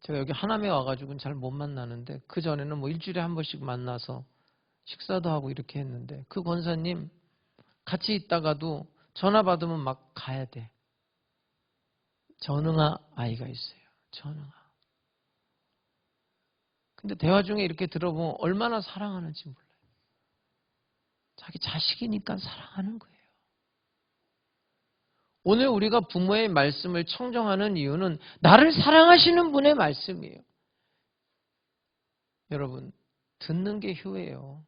제가 여기 하남에 와가지고는 잘 못 만나는데 그 전에는 뭐 일주일에 한 번씩 만나서 식사도 하고 이렇게 했는데 그 권사님 같이 있다가도 전화 받으면 막 가야 돼. 전응아 아이가 있어요. 전응아. 근데 대화 중에 이렇게 들어보면 얼마나 사랑하는지 몰라요. 자기 자식이니까 사랑하는 거예요. 오늘 우리가 부모의 말씀을 청정하는 이유는 나를 사랑하시는 분의 말씀이에요. 여러분, 듣는 게 효예요.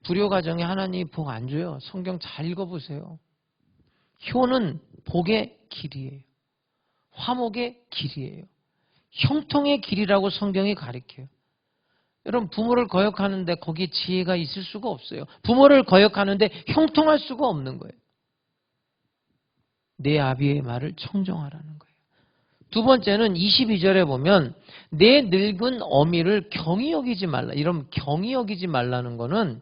불효 가정에 하나님이 복 안 줘요. 성경 잘 읽어보세요. 효는 복의 길이에요. 화목의 길이에요. 형통의 길이라고 성경이 가르쳐요. 여러분, 부모를 거역하는데 거기에 지혜가 있을 수가 없어요. 부모를 거역하는데 형통할 수가 없는 거예요. 내 아비의 말을 청정하라는 거예요. 두 번째는 22절에 보면 내 늙은 어미를 경히 여기지 말라. 이러면 경히 여기지 말라는 거는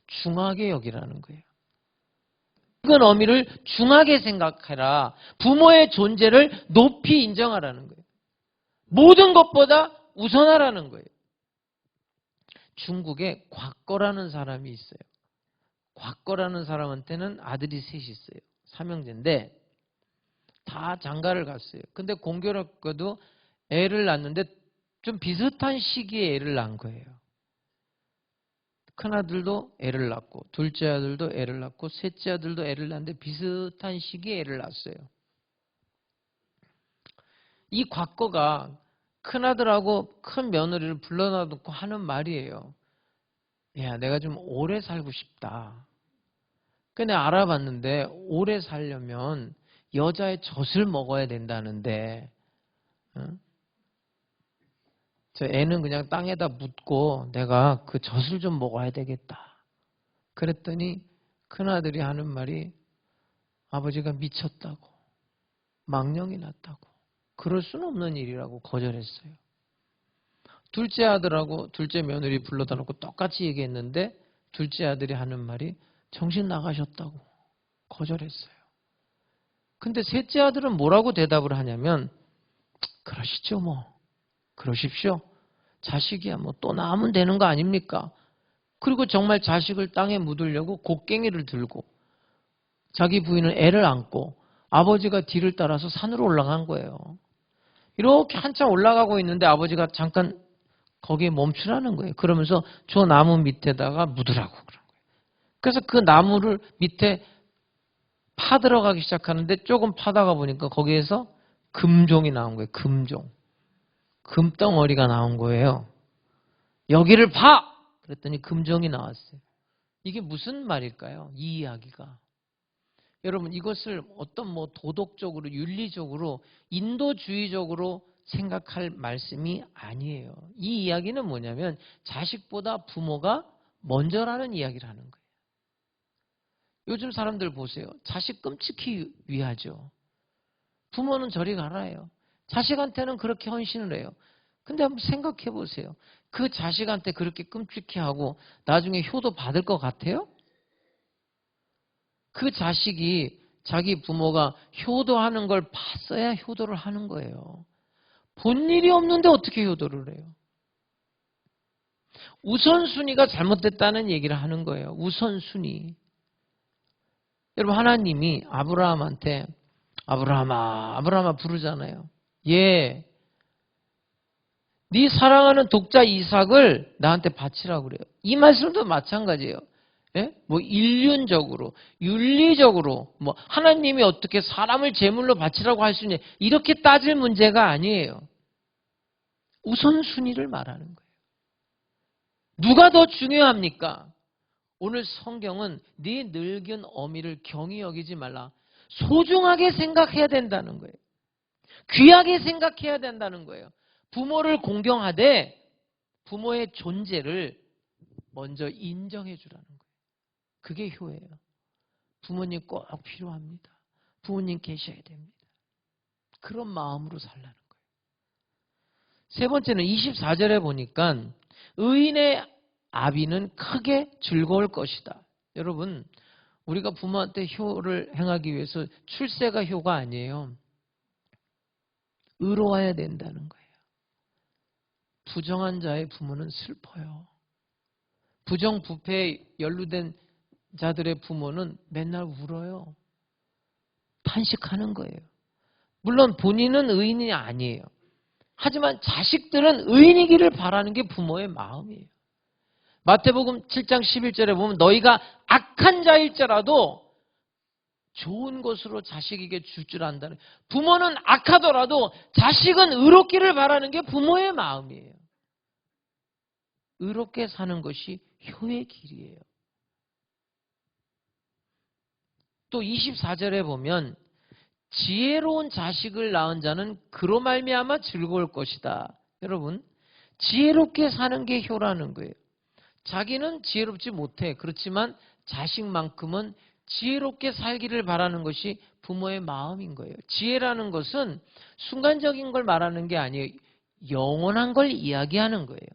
중하게 여기라는 거예요. 늙은 어미를 중하게 생각해라. 부모의 존재를 높이 인정하라는 거예요. 모든 것보다 우선하라는 거예요. 중국에 곽거라는 사람이 있어요. 곽거라는 사람한테는 아들이 셋이 있어요. 삼형제인데 다 장가를 갔어요. 근데 공교롭게도 애를 낳는데 좀 비슷한 시기에 애를 낳은 거예요. 큰아들도 애를 낳고 둘째 아들도 애를 낳고 셋째 아들도 애를 낳는데 비슷한 시기에 애를 낳았어요. 이 곽거가 큰아들하고 큰 며느리를 불러놔놓고 하는 말이에요. 야, 내가 좀 오래 살고 싶다. 근데 알아봤는데 오래 살려면 여자의 젖을 먹어야 된다는데 저 애는 그냥 땅에다 묻고 내가 그 젖을 좀 먹어야 되겠다. 그랬더니 큰아들이 하는 말이 아버지가 미쳤다고 망령이 났다고 그럴 수는 없는 일이라고 거절했어요. 둘째 아들하고 둘째 며느리 불러다 놓고 똑같이 얘기했는데 둘째 아들이 하는 말이 정신 나가셨다고 거절했어요. 근데 셋째 아들은 뭐라고 대답을 하냐면 그러시죠 뭐. 그러십시오. 자식이야 뭐 또 낳으면 되는 거 아닙니까? 그리고 정말 자식을 땅에 묻으려고 곡괭이를 들고 자기 부인은 애를 안고 아버지가 뒤를 따라서 산으로 올라간 거예요. 이렇게 한참 올라가고 있는데 아버지가 잠깐 거기에 멈추라는 거예요. 그러면서 저 나무 밑에다가 묻으라고 그런 거예요. 그래서 그 나무를 밑에 파 들어가기 시작하는데 조금 파다가 보니까 거기에서 금종이 나온 거예요. 금종. 금덩어리가 나온 거예요. 여기를 파! 그랬더니 금종이 나왔어요. 이게 무슨 말일까요? 이 이야기가. 여러분 이것을 어떤 뭐 도덕적으로 윤리적으로 인도주의적으로 생각할 말씀이 아니에요. 이 이야기는 뭐냐면 자식보다 부모가 먼저라는 이야기를 하는 거예요. 요즘 사람들 보세요. 자식 끔찍히 위하죠. 부모는 저리 가라요. 자식한테는 그렇게 헌신을 해요. 근데 한번 생각해 보세요. 그 자식한테 그렇게 끔찍히 하고 나중에 효도 받을 것 같아요? 그 자식이 자기 부모가 효도하는 걸 봤어야 효도를 하는 거예요. 본 일이 없는데 어떻게 효도를 해요? 우선순위가 잘못됐다는 얘기를 하는 거예요. 우선순위. 여러분 하나님이 아브라함한테 아브라함아 부르잖아요. 예, 네 사랑하는 독자 이삭을 나한테 바치라고 그래요. 이 말씀도 마찬가지예요. 예? 뭐 인륜적으로, 윤리적으로 뭐 하나님이 어떻게 사람을 제물로 바치라고 할 수 있냐 이렇게 따질 문제가 아니에요. 우선순위를 말하는 거예요. 누가 더 중요합니까? 오늘 성경은 네 늙은 어미를 경히 여기지 말라. 소중하게 생각해야 된다는 거예요. 귀하게 생각해야 된다는 거예요. 부모를 공경하되 부모의 존재를 먼저 인정해 주라는 거예요. 그게 효예요. 부모님 꼭 필요합니다. 부모님 계셔야 됩니다. 그런 마음으로 살라는 거예요. 세 번째는 24절에 보니까 의인의 아비는 크게 즐거울 것이다. 여러분 우리가 부모한테 효를 행하기 위해서 출세가 효가 아니에요. 의로워야 된다는 거예요. 부정한 자의 부모는 슬퍼요. 부정부패에 연루된 자들의 부모는 맨날 울어요. 탄식하는 거예요. 물론 본인은 의인이 아니에요. 하지만 자식들은 의인이기를 바라는 게 부모의 마음이에요. 마태복음 7장 11절에 보면 너희가 악한 자일지라도 좋은 것으로 자식에게 줄 줄 안다는, 부모는 악하더라도 자식은 의롭기를 바라는 게 부모의 마음이에요. 의롭게 사는 것이 효의 길이에요. 또 24절에 보면 지혜로운 자식을 낳은 자는 그로 말미암아 즐거울 것이다. 여러분, 지혜롭게 사는 게 효라는 거예요. 자기는 지혜롭지 못해. 그렇지만 자식만큼은 지혜롭게 살기를 바라는 것이 부모의 마음인 거예요. 지혜라는 것은 순간적인 걸 말하는 게 아니에요. 영원한 걸 이야기하는 거예요.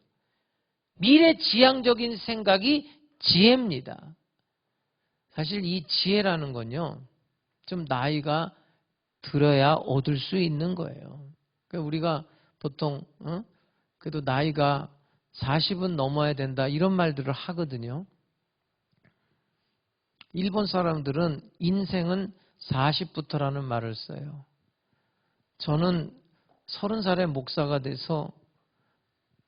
미래지향적인 생각이 지혜입니다. 사실 이 지혜라는 건요, 좀 나이가 들어야 얻을 수 있는 거예요. 그러니까 우리가 보통 그래도 나이가 40은 넘어야 된다 이런 말들을 하거든요. 일본 사람들은 인생은 40부터라는 말을 써요. 저는 30살에 목사가 돼서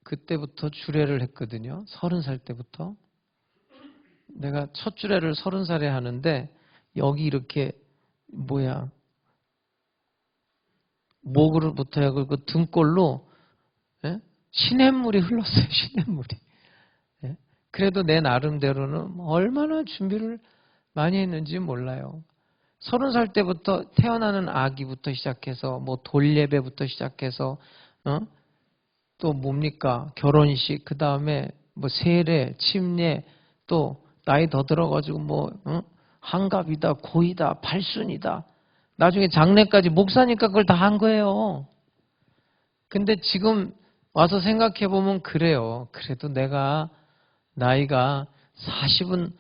그때부터 주례를 했거든요. 30살 때부터. 내가 첫 주례를 30살에 하는데 여기 이렇게 목으로부터 해서 그 등골로 시냇물이 흘렀어요. 시냇물이. 예? 그래도 내 나름대로는 얼마나 준비를 많이 했는지 몰라요. 30살 때부터 태어나는 아기부터 시작해서 돌예배부터 시작해서 또 뭡니까? 결혼식, 그 다음에 세례, 침례, 또 나이 더 들어가지고 한갑이다, 고이다, 발순이다. 나중에 장례까지 목사니까 그걸 다 한 거예요. 근데 지금 와서 생각해 보면 그래요. 그래도 내가 나이가 40은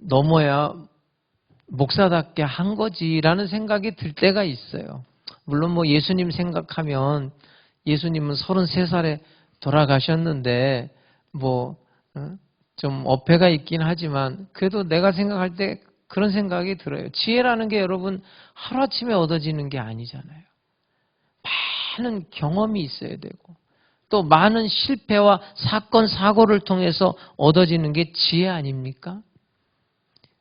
넘어야 목사답게 한 거지라는 생각이 들 때가 있어요. 물론 예수님 생각하면 예수님은 33살에 돌아가셨는데 좀 어폐가 있긴 하지만 그래도 내가 생각할 때 그런 생각이 들어요. 지혜라는 게 여러분 하루아침에 얻어지는 게 아니잖아요. 많은 경험이 있어야 되고 또 많은 실패와 사건, 사고를 통해서 얻어지는 게 지혜 아닙니까?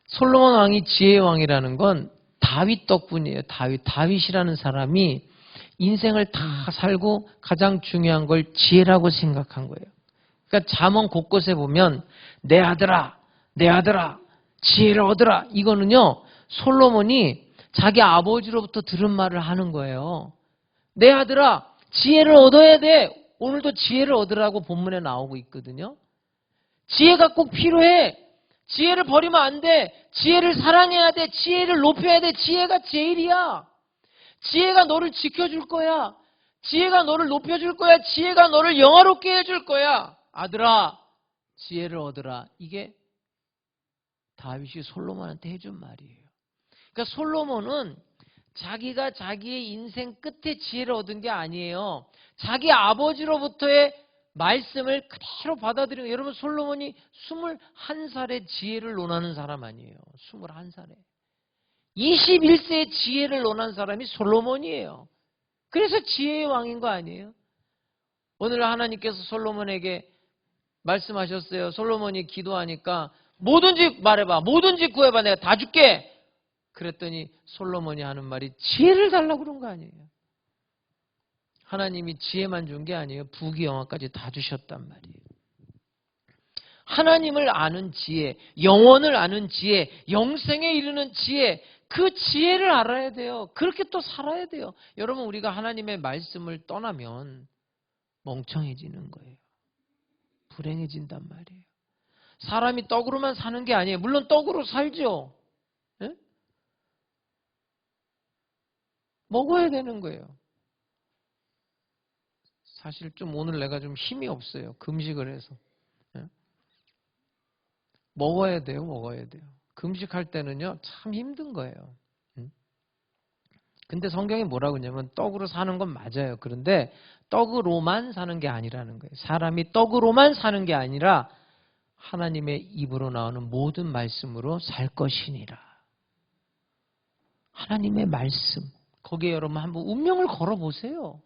솔로몬 왕이 지혜의 왕이라는 건 다윗 덕분이에요. 다윗이라는 사람이 인생을 다 살고 가장 중요한 걸 지혜라고 생각한 거예요. 그러니까 잠언 곳곳에 보면 내 아들아, 내 아들아, 지혜를 얻으라. 이거는요, 솔로몬이 자기 아버지로부터 들은 말을 하는 거예요. 내 아들아, 지혜를 얻어야 돼. 오늘도 지혜를 얻으라고 본문에 나오고 있거든요. 지혜가 꼭 필요해. 지혜를 버리면 안 돼. 지혜를 사랑해야 돼. 지혜를 높여야 돼. 지혜가 제일이야. 지혜가 너를 지켜줄 거야. 지혜가 너를 높여줄 거야. 지혜가 너를 영화롭게 해줄 거야. 아들아, 지혜를 얻으라. 이게 다윗이 솔로몬한테 해준 말이에요. 그러니까 솔로몬은 자기가 자기의 인생 끝에 지혜를 얻은 게 아니에요. 자기 아버지로부터의 말씀을 그대로 받아들이고, 여러분 솔로몬이 21살에 지혜를 논하는 사람 아니에요. 21살에. 21세에 지혜를 논한 사람이 솔로몬이에요. 그래서 지혜의 왕인 거 아니에요? 오늘 하나님께서 솔로몬에게 말씀하셨어요. 솔로몬이 기도하니까 뭐든지 말해봐. 뭐든지 구해봐. 내가 다 줄게. 그랬더니 솔로몬이 하는 말이 지혜를 달라고 그런 거 아니에요. 하나님이 지혜만 준 게 아니에요. 부귀영화까지 다 주셨단 말이에요. 하나님을 아는 지혜, 영원을 아는 지혜, 영생에 이르는 지혜, 그 지혜를 알아야 돼요. 그렇게 또 살아야 돼요. 여러분, 우리가 하나님의 말씀을 떠나면 멍청해지는 거예요. 불행해진단 말이에요. 사람이 떡으로만 사는 게 아니에요. 물론 떡으로 살죠. 예? 먹어야 되는 거예요. 사실 좀 오늘 내가 좀 힘이 없어요. 금식을 해서. 예? 먹어야 돼요. 먹어야 돼요. 금식할 때는요, 참 힘든 거예요. 근데 성경이 뭐라고 하냐면 떡으로 사는 건 맞아요. 그런데 떡으로만 사는 게 아니라는 거예요. 사람이 떡으로만 사는 게 아니라 하나님의 입으로 나오는 모든 말씀으로 살 것이니라. 하나님의 말씀. 거기에 여러분 한번 운명을 걸어보세요.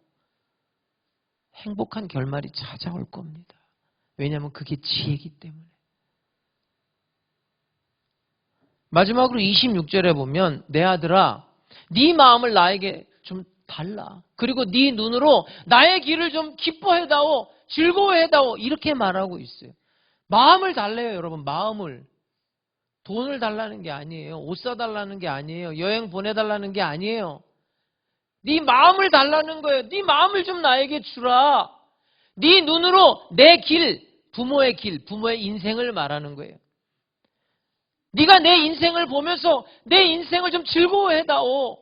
행복한 결말이 찾아올 겁니다. 왜냐하면 그게 지혜이기 때문에. 마지막으로 26절에 보면 내 아들아 네 마음을 나에게 좀 달라. 그리고 네 눈으로 나의 길을 좀 기뻐해다오. 즐거워해다오. 이렇게 말하고 있어요. 마음을 달래요, 여러분. 마음을. 돈을 달라는 게 아니에요. 옷 사달라는 게 아니에요. 여행 보내달라는 게 아니에요. 네 마음을 달라는 거예요. 네 마음을 좀 나에게 주라. 네 눈으로 내 길, 부모의 길, 부모의 인생을 말하는 거예요. 네가 내 인생을 보면서 내 인생을 좀 즐거워해다오.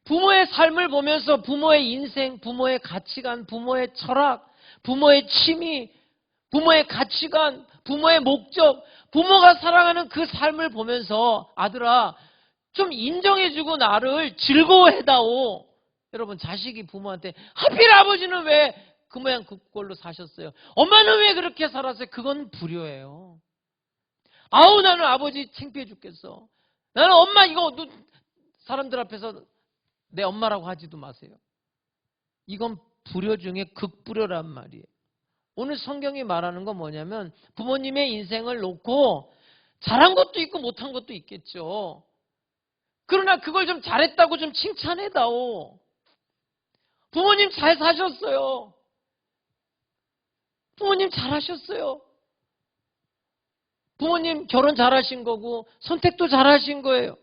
부모의 삶을 보면서 부모의 인생, 부모의 가치관, 부모의 철학, 부모의 취미, 부모의 가치관, 부모의 목적, 부모가 사랑하는 그 삶을 보면서 아들아 좀 인정해주고 나를 즐거워해다오. 여러분 자식이 부모한테 하필 아버지는 왜 그 모양 그 꼴로 사셨어요? 엄마는 왜 그렇게 살았어요? 그건 불효예요. 아우 나는 아버지 창피해 죽겠어. 나는 엄마 이거 사람들 앞에서 내 엄마라고 하지도 마세요. 이건 불효 중에 극불효란 말이에요. 오늘 성경이 말하는 건 뭐냐면 부모님의 인생을 놓고 잘한 것도 있고 못한 것도 있겠죠. 그러나 그걸 좀 잘했다고 좀 칭찬해다오. 부모님 잘 사셨어요. 부모님 잘하셨어요. 부모님 결혼 잘하신 거고 선택도 잘하신 거예요.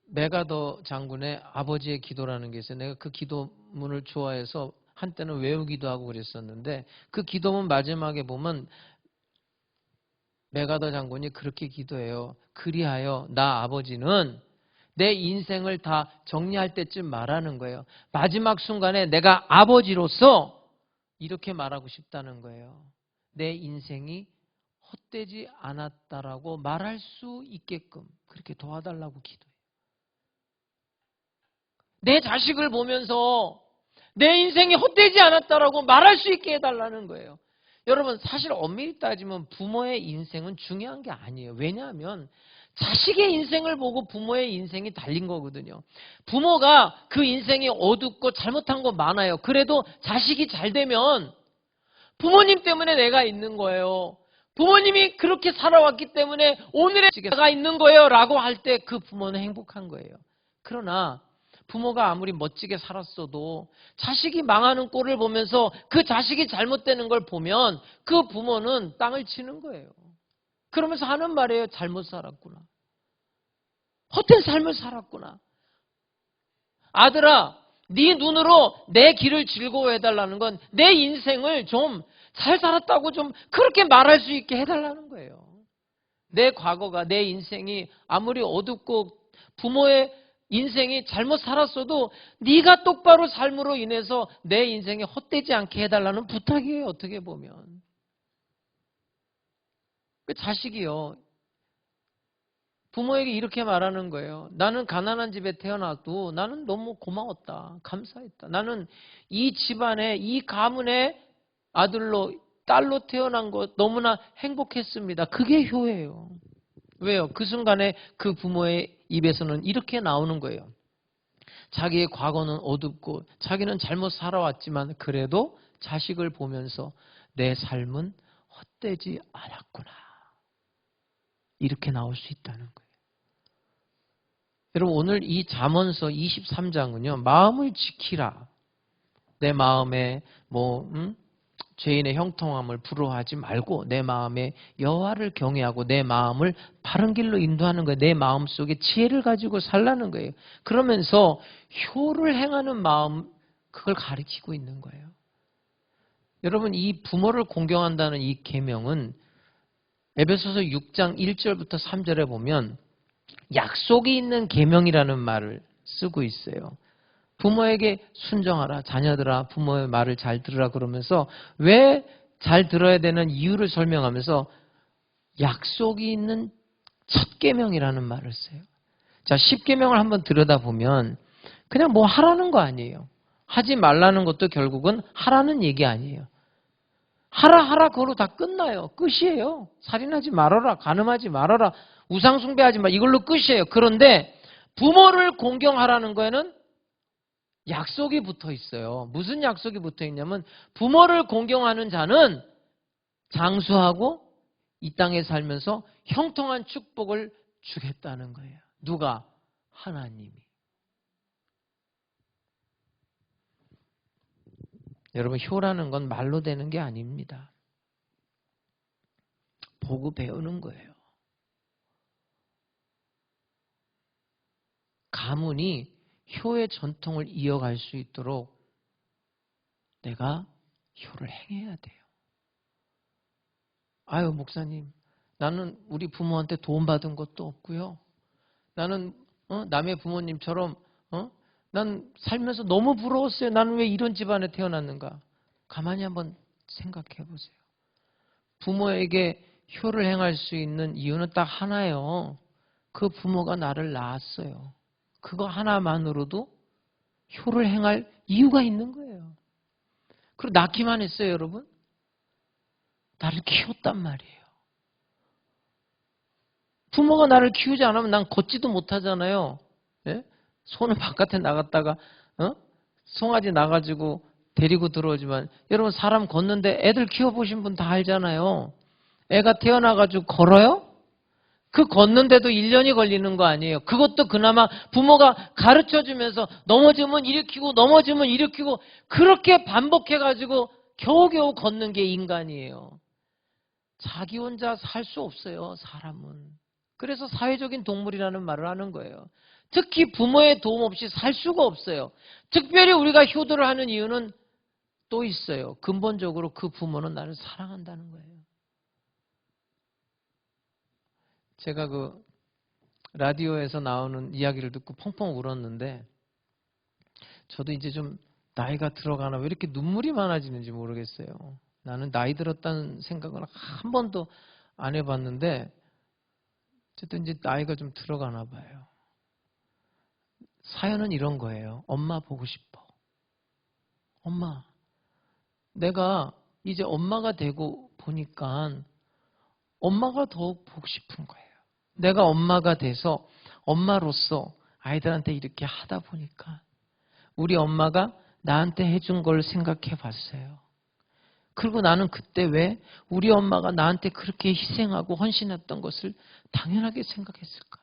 메가더 장군의 아버지의 기도라는 게 있어요. 내가 그 기도문을 좋아해서 한때는 외우기도 하고 그랬었는데 그 기도문 마지막에 보면 메가더 장군이 그렇게 기도해요. 그리하여 나 아버지는 내 인생을 다 정리할 때쯤 말하는 거예요. 마지막 순간에 내가 아버지로서 이렇게 말하고 싶다는 거예요. 내 인생이 헛되지 않았다라고 말할 수 있게끔 그렇게 도와달라고 기도해요. 내 자식을 보면서 내 인생이 헛되지 않았다라고 말할 수 있게 해달라는 거예요. 여러분 사실 엄밀히 따지면 부모의 인생은 중요한 게 아니에요. 왜냐하면 자식의 인생을 보고 부모의 인생이 달린 거거든요. 부모가 그 인생이 어둡고 잘못한 거 많아요. 그래도 자식이 잘 되면 부모님 때문에 내가 있는 거예요. 부모님이 그렇게 살아왔기 때문에 오늘의 내가 있는 거예요 라고 할 때 그 부모는 행복한 거예요. 그러나 부모가 아무리 멋지게 살았어도 자식이 망하는 꼴을 보면서 그 자식이 잘못되는 걸 보면 그 부모는 땅을 치는 거예요. 그러면서 하는 말이에요. 잘못 살았구나. 헛된 삶을 살았구나. 아들아, 네 눈으로 내 길을 즐거워해달라는 건 내 인생을 좀 잘 살았다고 좀 그렇게 말할 수 있게 해달라는 거예요. 내 과거가 내 인생이 아무리 어둡고 부모의 인생이 잘못 살았어도 네가 똑바로 삶으로 인해서 내 인생이 헛되지 않게 해달라는 부탁이에요. 어떻게 보면. 그 자식이요. 부모에게 이렇게 말하는 거예요. 나는 가난한 집에 태어나도 나는 너무 고마웠다. 감사했다. 나는 이 집안에 이 가문의 아들로 딸로 태어난 것 너무나 행복했습니다. 그게 효예요. 왜요? 그 순간에 그 부모의 입에서는 이렇게 나오는 거예요. 자기의 과거는 어둡고 자기는 잘못 살아왔지만 그래도 자식을 보면서 내 삶은 헛되지 않았구나. 이렇게 나올 수 있다는 거예요. 여러분 오늘 이 잠언서 23장은요. 마음을 지키라. 내 마음에 죄인의 형통함을 부러워하지 말고 내 마음에 여호와를 경외하고 내 마음을 바른 길로 인도하는 거예요. 내 마음 속에 지혜를 가지고 살라는 거예요. 그러면서 효를 행하는 마음 그걸 가리키고 있는 거예요. 여러분 이 부모를 공경한다는 이 계명은 에베소서 6장 1절부터 3절에 보면 약속이 있는 계명이라는 말을 쓰고 있어요. 부모에게 순종하라. 자녀들아 부모의 말을 잘 들으라 그러면서 왜 잘 들어야 되는 이유를 설명하면서 약속이 있는 첫 계명이라는 말을 써요. 자, 십계명을 한번 들여다보면 그냥 뭐 하라는 거 아니에요. 하지 말라는 것도 결국은 하라는 얘기 아니에요. 하라 그걸로 다 끝나요. 끝이에요. 살인하지 말아라, 간음하지 말아라, 우상 숭배하지 마, 이걸로 끝이에요. 그런데 부모를 공경하라는 거에는 약속이 붙어 있어요. 무슨 약속이 붙어 있냐면 부모를 공경하는 자는 장수하고 이 땅에 살면서 형통한 축복을 주겠다는 거예요. 누가? 하나님이. 여러분, 효라는 건 말로 되는 게 아닙니다. 보고 배우는 거예요. 가문이 효의 전통을 이어갈 수 있도록 내가 효를 행해야 돼요. 아유, 목사님, 나는 우리 부모한테 도움받은 것도 없고요. 나는 남의 부모님처럼 난 살면서 너무 부러웠어요. 나는 왜 이런 집안에 태어났는가? 가만히 한번 생각해 보세요. 부모에게 효를 행할 수 있는 이유는 딱 하나예요. 그 부모가 나를 낳았어요. 그거 하나만으로도 효를 행할 이유가 있는 거예요. 그리고 낳기만 했어요, 여러분. 나를 키웠단 말이에요. 부모가 나를 키우지 않으면 난 걷지도 못하잖아요. 예? 손을 바깥에 나갔다가 송아지 나가지고 데리고 들어오지만 여러분, 사람 걷는데 애들 키워보신 분 다 알잖아요. 애가 태어나가지고 걸어요? 그 걷는데도 1년이 걸리는 거 아니에요. 그것도 그나마 부모가 가르쳐주면서 넘어지면 일으키고 넘어지면 일으키고 그렇게 반복해가지고 겨우겨우 걷는 게 인간이에요. 자기 혼자 살 수 없어요, 사람은. 그래서 사회적인 동물이라는 말을 하는 거예요. 특히 부모의 도움 없이 살 수가 없어요. 특별히 우리가 효도를 하는 이유는 또 있어요. 근본적으로 그 부모는 나를 사랑한다는 거예요. 제가 그 라디오에서 나오는 이야기를 듣고 펑펑 울었는데 저도 이제 좀 나이가 들어가나 왜 이렇게 눈물이 많아지는지 모르겠어요. 나는 나이 들었다는 생각을 한 번도 안 해봤는데 어쨌든 이제 나이가 좀 들어가나 봐요. 사연은 이런 거예요. 엄마 보고 싶어. 엄마, 내가 이제 엄마가 되고 보니까 엄마가 더욱 보고 싶은 거예요. 내가 엄마가 돼서 엄마로서 아이들한테 이렇게 하다 보니까 우리 엄마가 나한테 해준 걸 생각해 봤어요. 그리고 나는 그때 왜 우리 엄마가 나한테 그렇게 희생하고 헌신했던 것을 당연하게 생각했을까?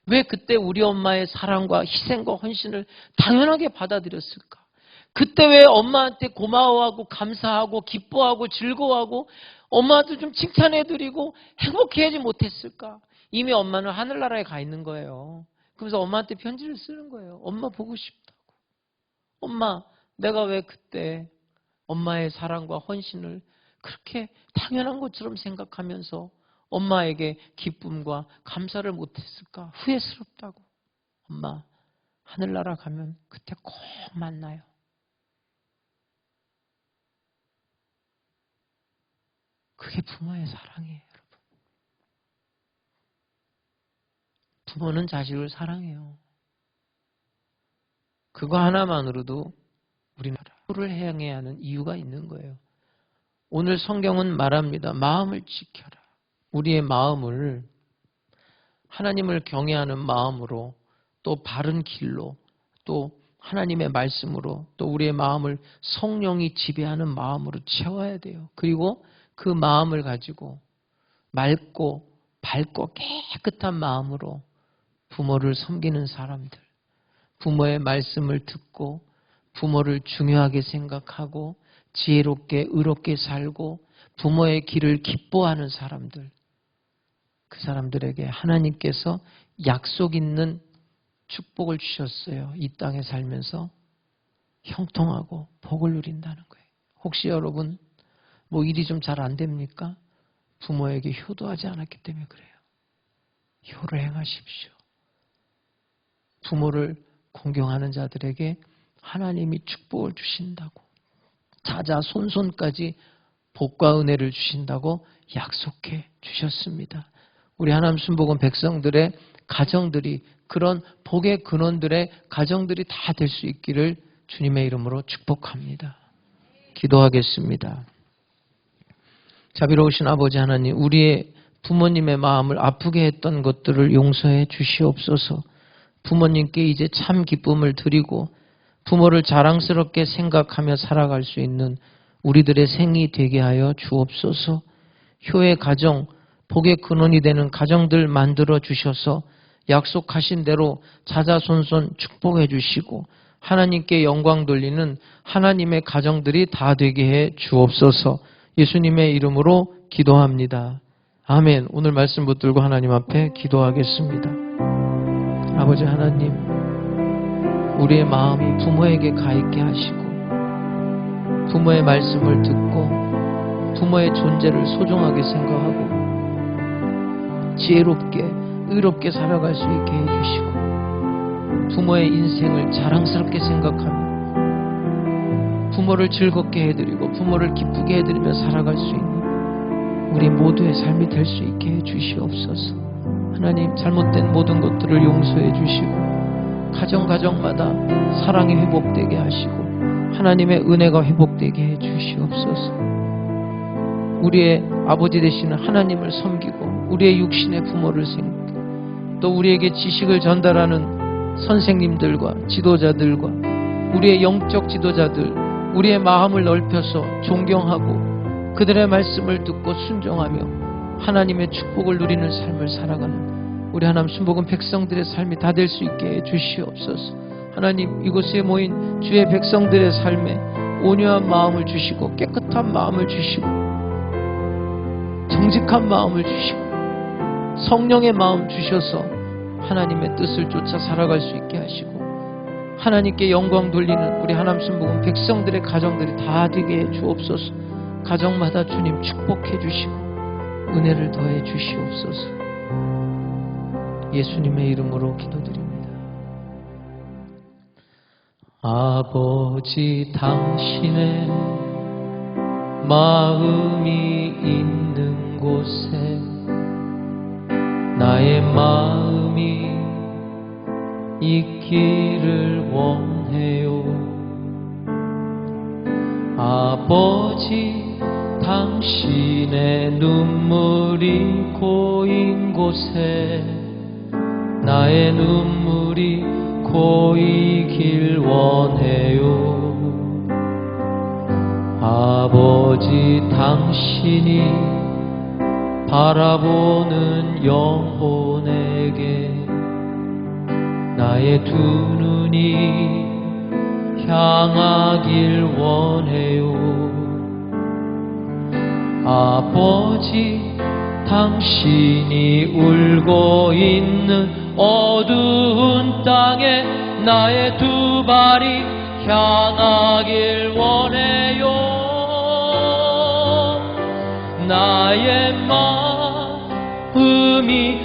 왜 그때 우리 엄마의 사랑과 희생과 헌신을 당연하게 받아들였을까? 그때 왜 엄마한테 고마워하고 감사하고 기뻐하고 즐거워하고 엄마도 좀 칭찬해드리고 행복해하지 못했을까? 이미 엄마는 하늘나라에 가 있는 거예요. 그래서 엄마한테 편지를 쓰는 거예요. 엄마 보고 싶다고. 엄마, 내가 왜 그때 엄마의 사랑과 헌신을 그렇게 당연한 것처럼 생각하면서 엄마에게 기쁨과 감사를 못했을까? 후회스럽다고. 엄마, 하늘나라 가면 그때 꼭 만나요. 그게 부모의 사랑이에요, 여러분. 부모는 자식을 사랑해요. 그거 하나만으로도 우리나라를 행해야 하는 이유가 있는 거예요. 오늘 성경은 말합니다. 마음을 지켜라. 우리의 마음을 하나님을 경외하는 마음으로 또 바른 길로 또 하나님의 말씀으로 또 우리의 마음을 성령이 지배하는 마음으로 채워야 돼요. 그리고 그 마음을 가지고 맑고 밝고 깨끗한 마음으로 부모를 섬기는 사람들, 부모의 말씀을 듣고 부모를 중요하게 생각하고 지혜롭게 의롭게 살고 부모의 길을 기뻐하는 사람들, 그 사람들에게 하나님께서 약속 있는 축복을 주셨어요. 이 땅에 살면서 형통하고 복을 누린다는 거예요. 혹시 여러분 뭐 일이 좀 잘 안 됩니까? 부모에게 효도하지 않았기 때문에 그래요. 효를 행하십시오. 부모를 공경하는 자들에게 하나님이 축복을 주신다고, 자자손손까지 복과 은혜를 주신다고 약속해 주셨습니다. 우리 하나님 순복음 백성들의 가정들이, 그런 복의 근원들의 가정들이 다 될 수 있기를 주님의 이름으로 축복합니다. 기도하겠습니다. 자비로우신 아버지 하나님, 우리의 부모님의 마음을 아프게 했던 것들을 용서해 주시옵소서. 부모님께 이제 참 기쁨을 드리고 부모를 자랑스럽게 생각하며 살아갈 수 있는 우리들의 생이 되게 하여 주옵소서. 효의 가정, 복의 근원이 되는 가정들 만들어 주셔서 약속하신 대로 자자손손 축복해 주시고 하나님께 영광 돌리는 하나님의 가정들이 다 되게 해 주옵소서. 예수님의 이름으로 기도합니다. 아멘. 오늘 말씀 붙들고 하나님 앞에 기도하겠습니다. 아버지 하나님, 우리의 마음이 부모에게 가 있게 하시고 부모의 말씀을 듣고 부모의 존재를 소중하게 생각하고 지혜롭게 의롭게 살아갈 수 있게 해주시고 부모의 인생을 자랑스럽게 생각하며 부모를 즐겁게 해드리고 부모를 기쁘게 해드리며 살아갈 수 있는 우리 모두의 삶이 될 수 있게 해주시옵소서. 하나님, 잘못된 모든 것들을 용서해 주시고 가정마다 사랑이 회복되게 하시고 하나님의 은혜가 회복되게 해 주시옵소서. 우리의 아버지 되시는 하나님을 섬기고 우리의 육신의 부모를 섬기고 또 우리에게 지식을 전달하는 선생님들과 지도자들과 우리의 영적 지도자들, 우리의 마음을 넓혀서 존경하고 그들의 말씀을 듣고 순종하며 하나님의 축복을 누리는 삶을 살아가는 우리 하나님 순복음 백성들의 삶이 다 될 수 있게 해 주시옵소서. 하나님, 이곳에 모인 주의 백성들의 삶에 온유한 마음을 주시고 깨끗한 마음을 주시고 정직한 마음을 주시고 성령의 마음 주셔서 하나님의 뜻을 쫓아 살아갈 수 있게 하시고 하나님께 영광 돌리는 우리 하나님 순복음 백성들의 가정들이 다 되게 해 주옵소서. 가정마다 주님 축복해 주시고 은혜를 더해 주시옵소서. 예수님의 이름으로 기도드립니다. 아버지, 당신의 마음이 있는 곳에 나의 마음이 있기를 원해요. 아버지, 당신의 눈물이 고인 곳에 나의 눈물이 고이길 원해요. 아버지, 당신이 바라보는 영혼에게 나의 두 눈이 향하길 원해요. 아버지, 당신이 울고 있는 어두운 땅에 나의 두 발이 향하길 원해요. 나의 마음이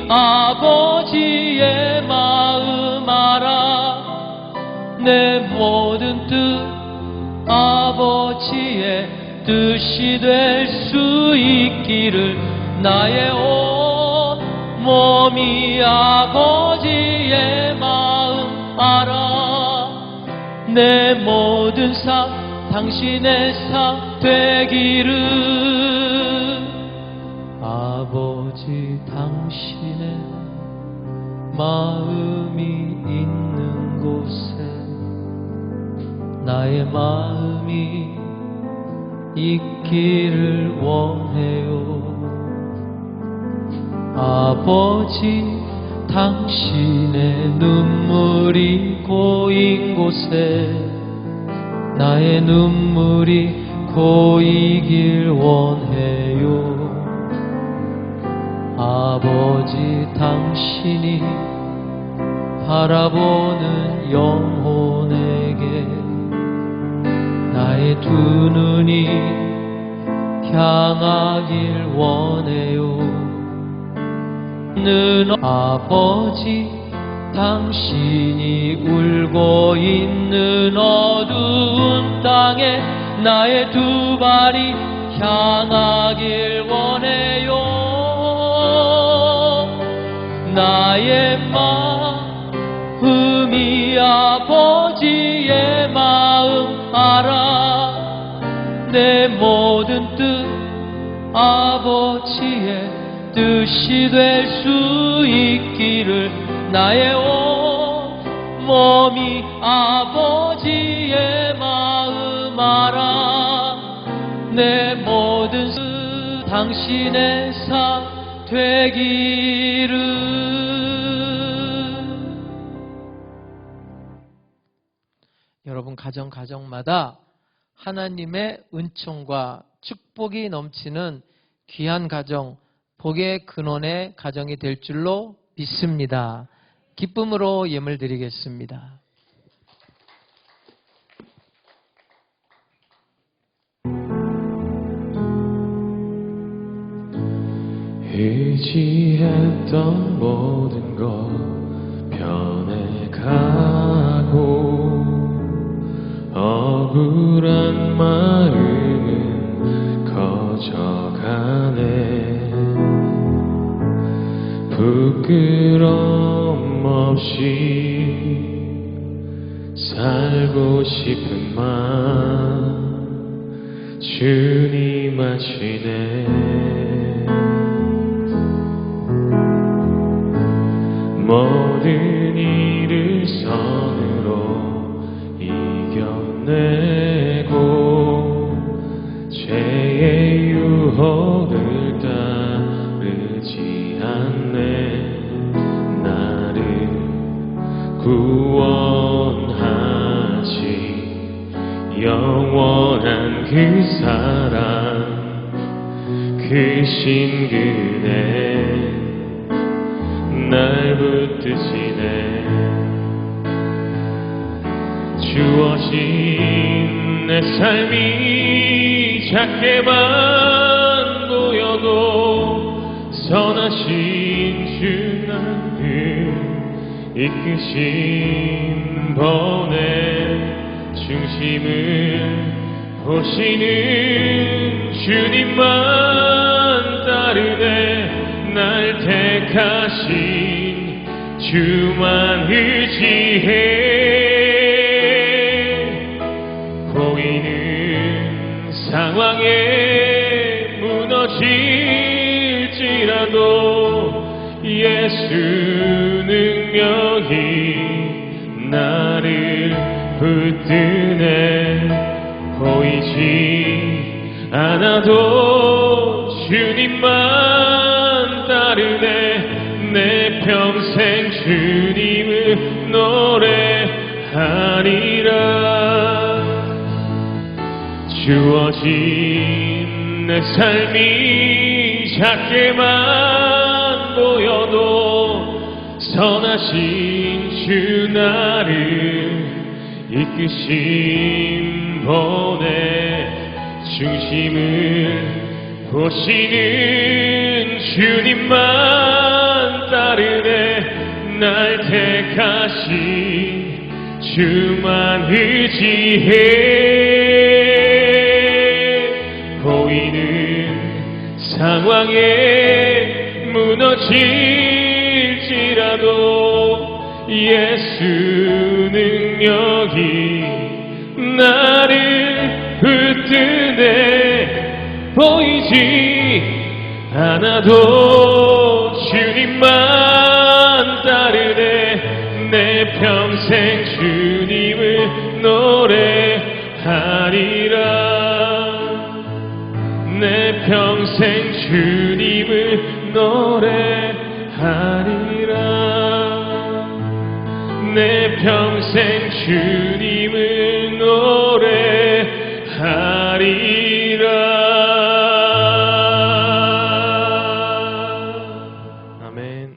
아버지의 마음 알아. 내 모든 뜻 아버지의 뜻이 될 수 있기를 나의 온 몸이 아버지의 마음 알아. 내 모든 삶 당신의 삶 되기를. 아버지, 당신의 마음이 있는 곳에 나의 마음이 있기를 원해요. 아버지, 당신의 눈물이 고인 곳에 나의 눈물이 고이길 원해요. 아버지, 당신이 바라보는 영혼에게 나의 두 눈이 향하길 원해요. 아버지, 당신이 울고 있는 어두운 땅에 나의 두 발이 향하길 원해요. 나의 나의 마음이 아버지의 마음 알아. 내 모든 뜻 아버지의 뜻이 될 수 있기를. 나의 온 몸이 아버지의 마음 알아. 내 모든 뜻 당신의 삶 되기를. 여러분 가정마다 하나님의 은총과 축복이 넘치는 귀한 가정, 복의 근원의 가정이 될 줄로 믿습니다. 기쁨으로 예물 드리겠습니다. 의지했던 모든 것 변해가고 억울한 마음은 커져가네. 부끄럼 없이 살고 싶은 마음 주님 아시네. 모든 일을 선으로 이겨내고 죄의 유혹을 따르지 않네. 나를 구원하시 영원한 그 사랑 그 신그네 날 붙드시네. 주어진 내 삶이 작게만 보여도 선하신 주 나를 이끄신 번의 중심을 보시는 주님만 따르네. 날 택하신 주만 의지해. 보이는 상황에 무너질지라도 예수 능력이 나를 붙드네. 보이지 않아도 주님만 따르네. 내 평생 주님을 노래하리라. 주어진 내 삶이 작게만 보여도 선하신 주 나를 이끄신 본의 중심을 보시는 주님만 따르네. 날 택하신 주만 의지해. 보이는 상황에 무너질지라도 예수 능력이 나를 붙드네. 보이지 않아도 주님만 따르네. 내 평생 주님을 노래하리라. 내 평생 주님을 노래하리라. 내 평생 주님을 노래하리라. 아멘.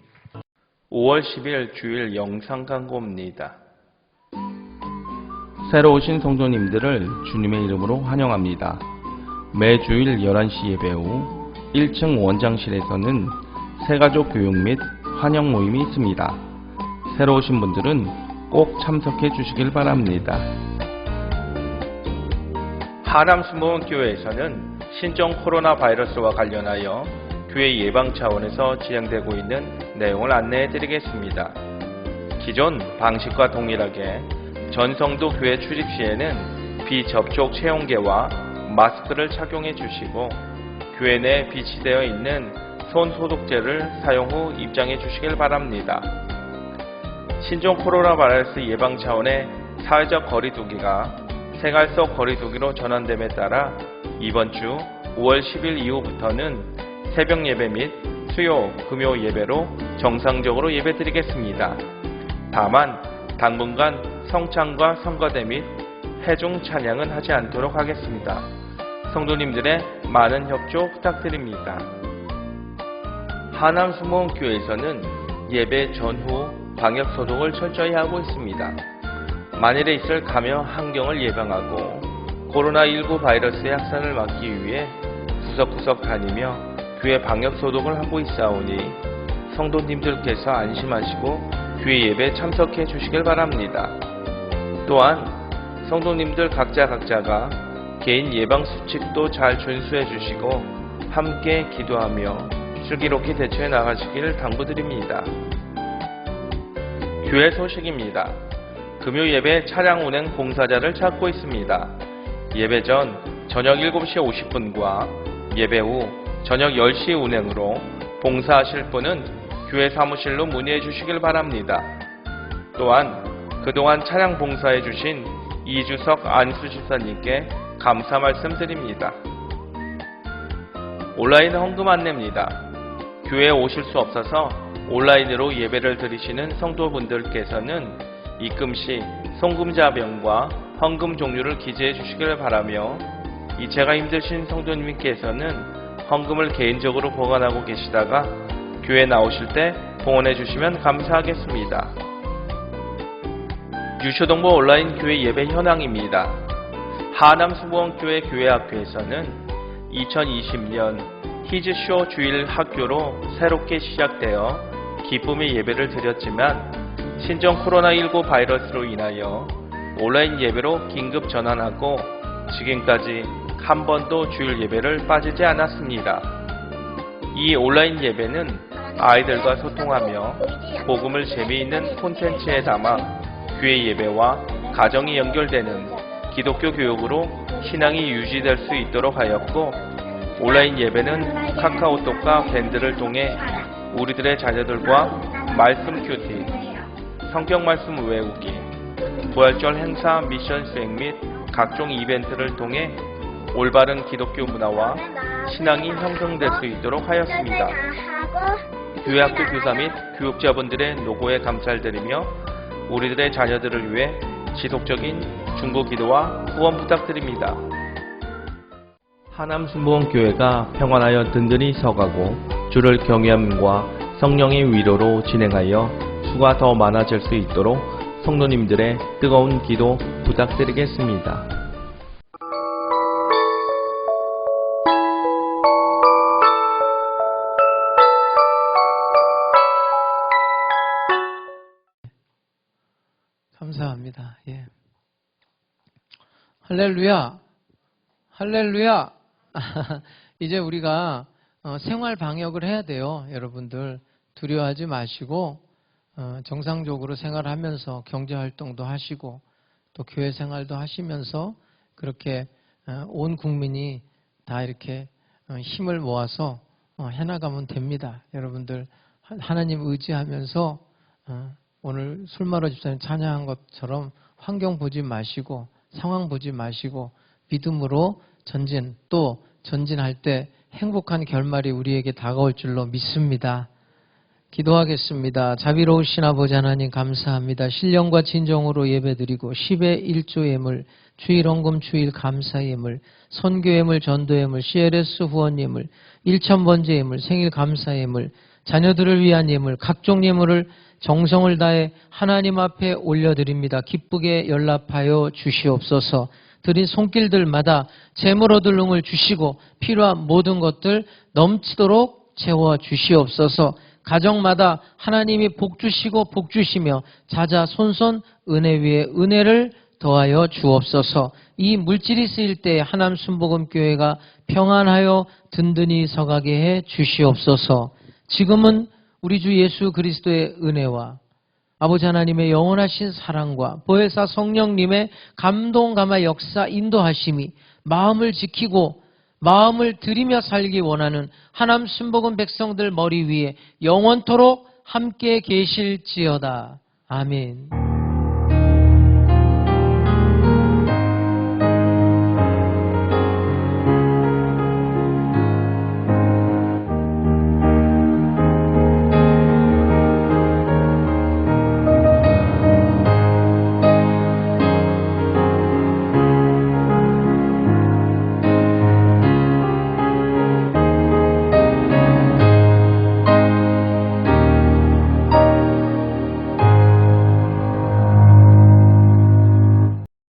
5월 10일 주일 영상 광고입니다. 새로 오신 성도님들을 주님의 이름으로 환영합니다. 매주일 11시 예배 후 1층 원장실에서는 새가족 교육 및 환영 모임이 있습니다. 새로 오신 분들은 꼭 참석해 주시길 바랍니다. 하남 수목원교회에서는 신종 코로나 바이러스와 관련하여 교회 예방 차원에서 진행되고 있는 내용을 안내해 드리겠습니다. 기존 방식과 동일하게 전 성도 교회 출입 시에는 비접촉 체온계와 마스크를 착용해 주시고 교회 내 비치되어 있는 손 소독제를 사용 후 입장해 주시길 바랍니다. 신종 코로나 바이러스 예방 차원의 사회적 거리두기가 생활 속 거리두기로 전환됨에 따라 이번 주 5월 10일 이후부터는 새벽 예배 및 수요, 금요 예배로 정상적으로 예배드리겠습니다. 다만 당분간 성찬과 성가대 및 회중 찬양은 하지 않도록 하겠습니다. 성도님들의 많은 협조 부탁드립니다. 하남수목원교회에서는 예배 전후 방역 소독을 철저히 하고 있습니다. 만일에 있을 감염 환경을 예방하고 코로나19 바이러스의 확산을 막기 위해 구석구석 다니며 교회 방역 소독을 하고 있사오니 성도님들께서 안심하시고 교회 예배 참석해 주시길 바랍니다. 또한 성도님들 각자가 개인 예방 수칙도 잘 준수해 주시고 함께 기도하며 슬기롭게 대처해 나가시기를 당부드립니다. 교회 소식입니다. 금요 예배 차량 운행 봉사자를 찾고 있습니다. 예배 전 저녁 7시 50분과 예배 후 저녁 10시 운행으로 봉사하실 분은 교회 사무실로 문의해 주시길 바랍니다. 또한 그동안 차량 봉사해 주신 이주석 안수집사님께 감사 말씀드립니다. 온라인 헌금 안내입니다. 교회에 오실 수 없어서 온라인으로 예배를 드리시는 성도분들께서는 입금 시 송금자병과 헌금 종류를 기재해 주시길 바라며 이체가 힘드신 성도님께서는 헌금을 개인적으로 보관하고 계시다가 교회 나오실 때 봉헌해 주시면 감사하겠습니다. 유초동보 온라인 교회 예배 현황입니다. 하남수목원교회 교회학교에서는 2020년 히즈쇼 주일 학교로 새롭게 시작되어 기쁨의 예배를 드렸지만 신종 코로나19 바이러스로 인하여 온라인 예배로 긴급 전환하고 지금까지 한 번도 주일 예배를 빠지지 않았습니다. 이 온라인 예배는 아이들과 소통하며 복음을 재미있는 콘텐츠에 담아 교회 예배와 가정이 연결되는 기독교 교육으로 신앙이 유지될 수 있도록 하였고 온라인 예배는 카카오톡과 밴드를 통해 우리들의 자녀들과 말씀 큐티, 성경 말씀 외우기, 부활절 행사 미션 수행 및 각종 이벤트를 통해 올바른 기독교 문화와 신앙이 형성될 수 있도록 하였습니다. 교회학교 교사 및 교육자분들의 노고에 감사드리며 우리들의 자녀들을 위해 지속적인 중보 기도와 후원 부탁드립니다. 하남순복음교회가 평안하여 든든히 서가고 주를 경외함과 성령의 위로로 진행하여 수가 더 많아질 수 있도록 성도님들의 뜨거운 기도 부탁드리겠습니다. 감사합니다. 예. 할렐루야. 할렐루야. 이제 우리가 생활 방역을 해야 돼요. 여러분들 두려워하지 마시고 정상적으로 생활하면서 경제활동도 하시고 또 교회 생활도 하시면서 그렇게 온 국민이 다 이렇게 힘을 모아서 해나가면 됩니다. 여러분들 하나님 의지하면서 오늘 술마로 집사님 찬양한 것처럼 환경 보지 마시고 상황 보지 마시고 믿음으로 전진, 또 전진할 때 행복한 결말이 우리에게 다가올 줄로 믿습니다. 기도하겠습니다. 자비로우신 아버지 하나님 감사합니다. 신령과 진정으로 예배드리고 10의 1조 예물, 주일 헌금, 주일 감사 예물, 선교 예물, 전도 예물, CLS 후원 예물, 1000번째 예물, 생일 감사 예물, 자녀들을 위한 예물, 각종 예물을 정성을 다해 하나님 앞에 올려드립니다. 기쁘게 연락하여 주시옵소서. 드린 손길들마다 재물 얻을 능을 주시고 필요한 모든 것들 넘치도록 채워 주시옵소서. 가정마다 하나님이 복 주시고 복 주시며 자자손손 은혜 위에 은혜를 더하여 주옵소서. 이 물질이 쓰일 때 하남 순복음교회가 평안하여 든든히 서가게 해 주시옵소서. 지금은 우리 주 예수 그리스도의 은혜와 아버지 하나님의 영원하신 사랑과 보혜사 성령님의 감동 감화 역사 인도하심이 마음을 지키고 마음을 들이며 살기 원하는 하남 순복음 백성들 머리 위에 영원토록 함께 계실지어다. 아멘.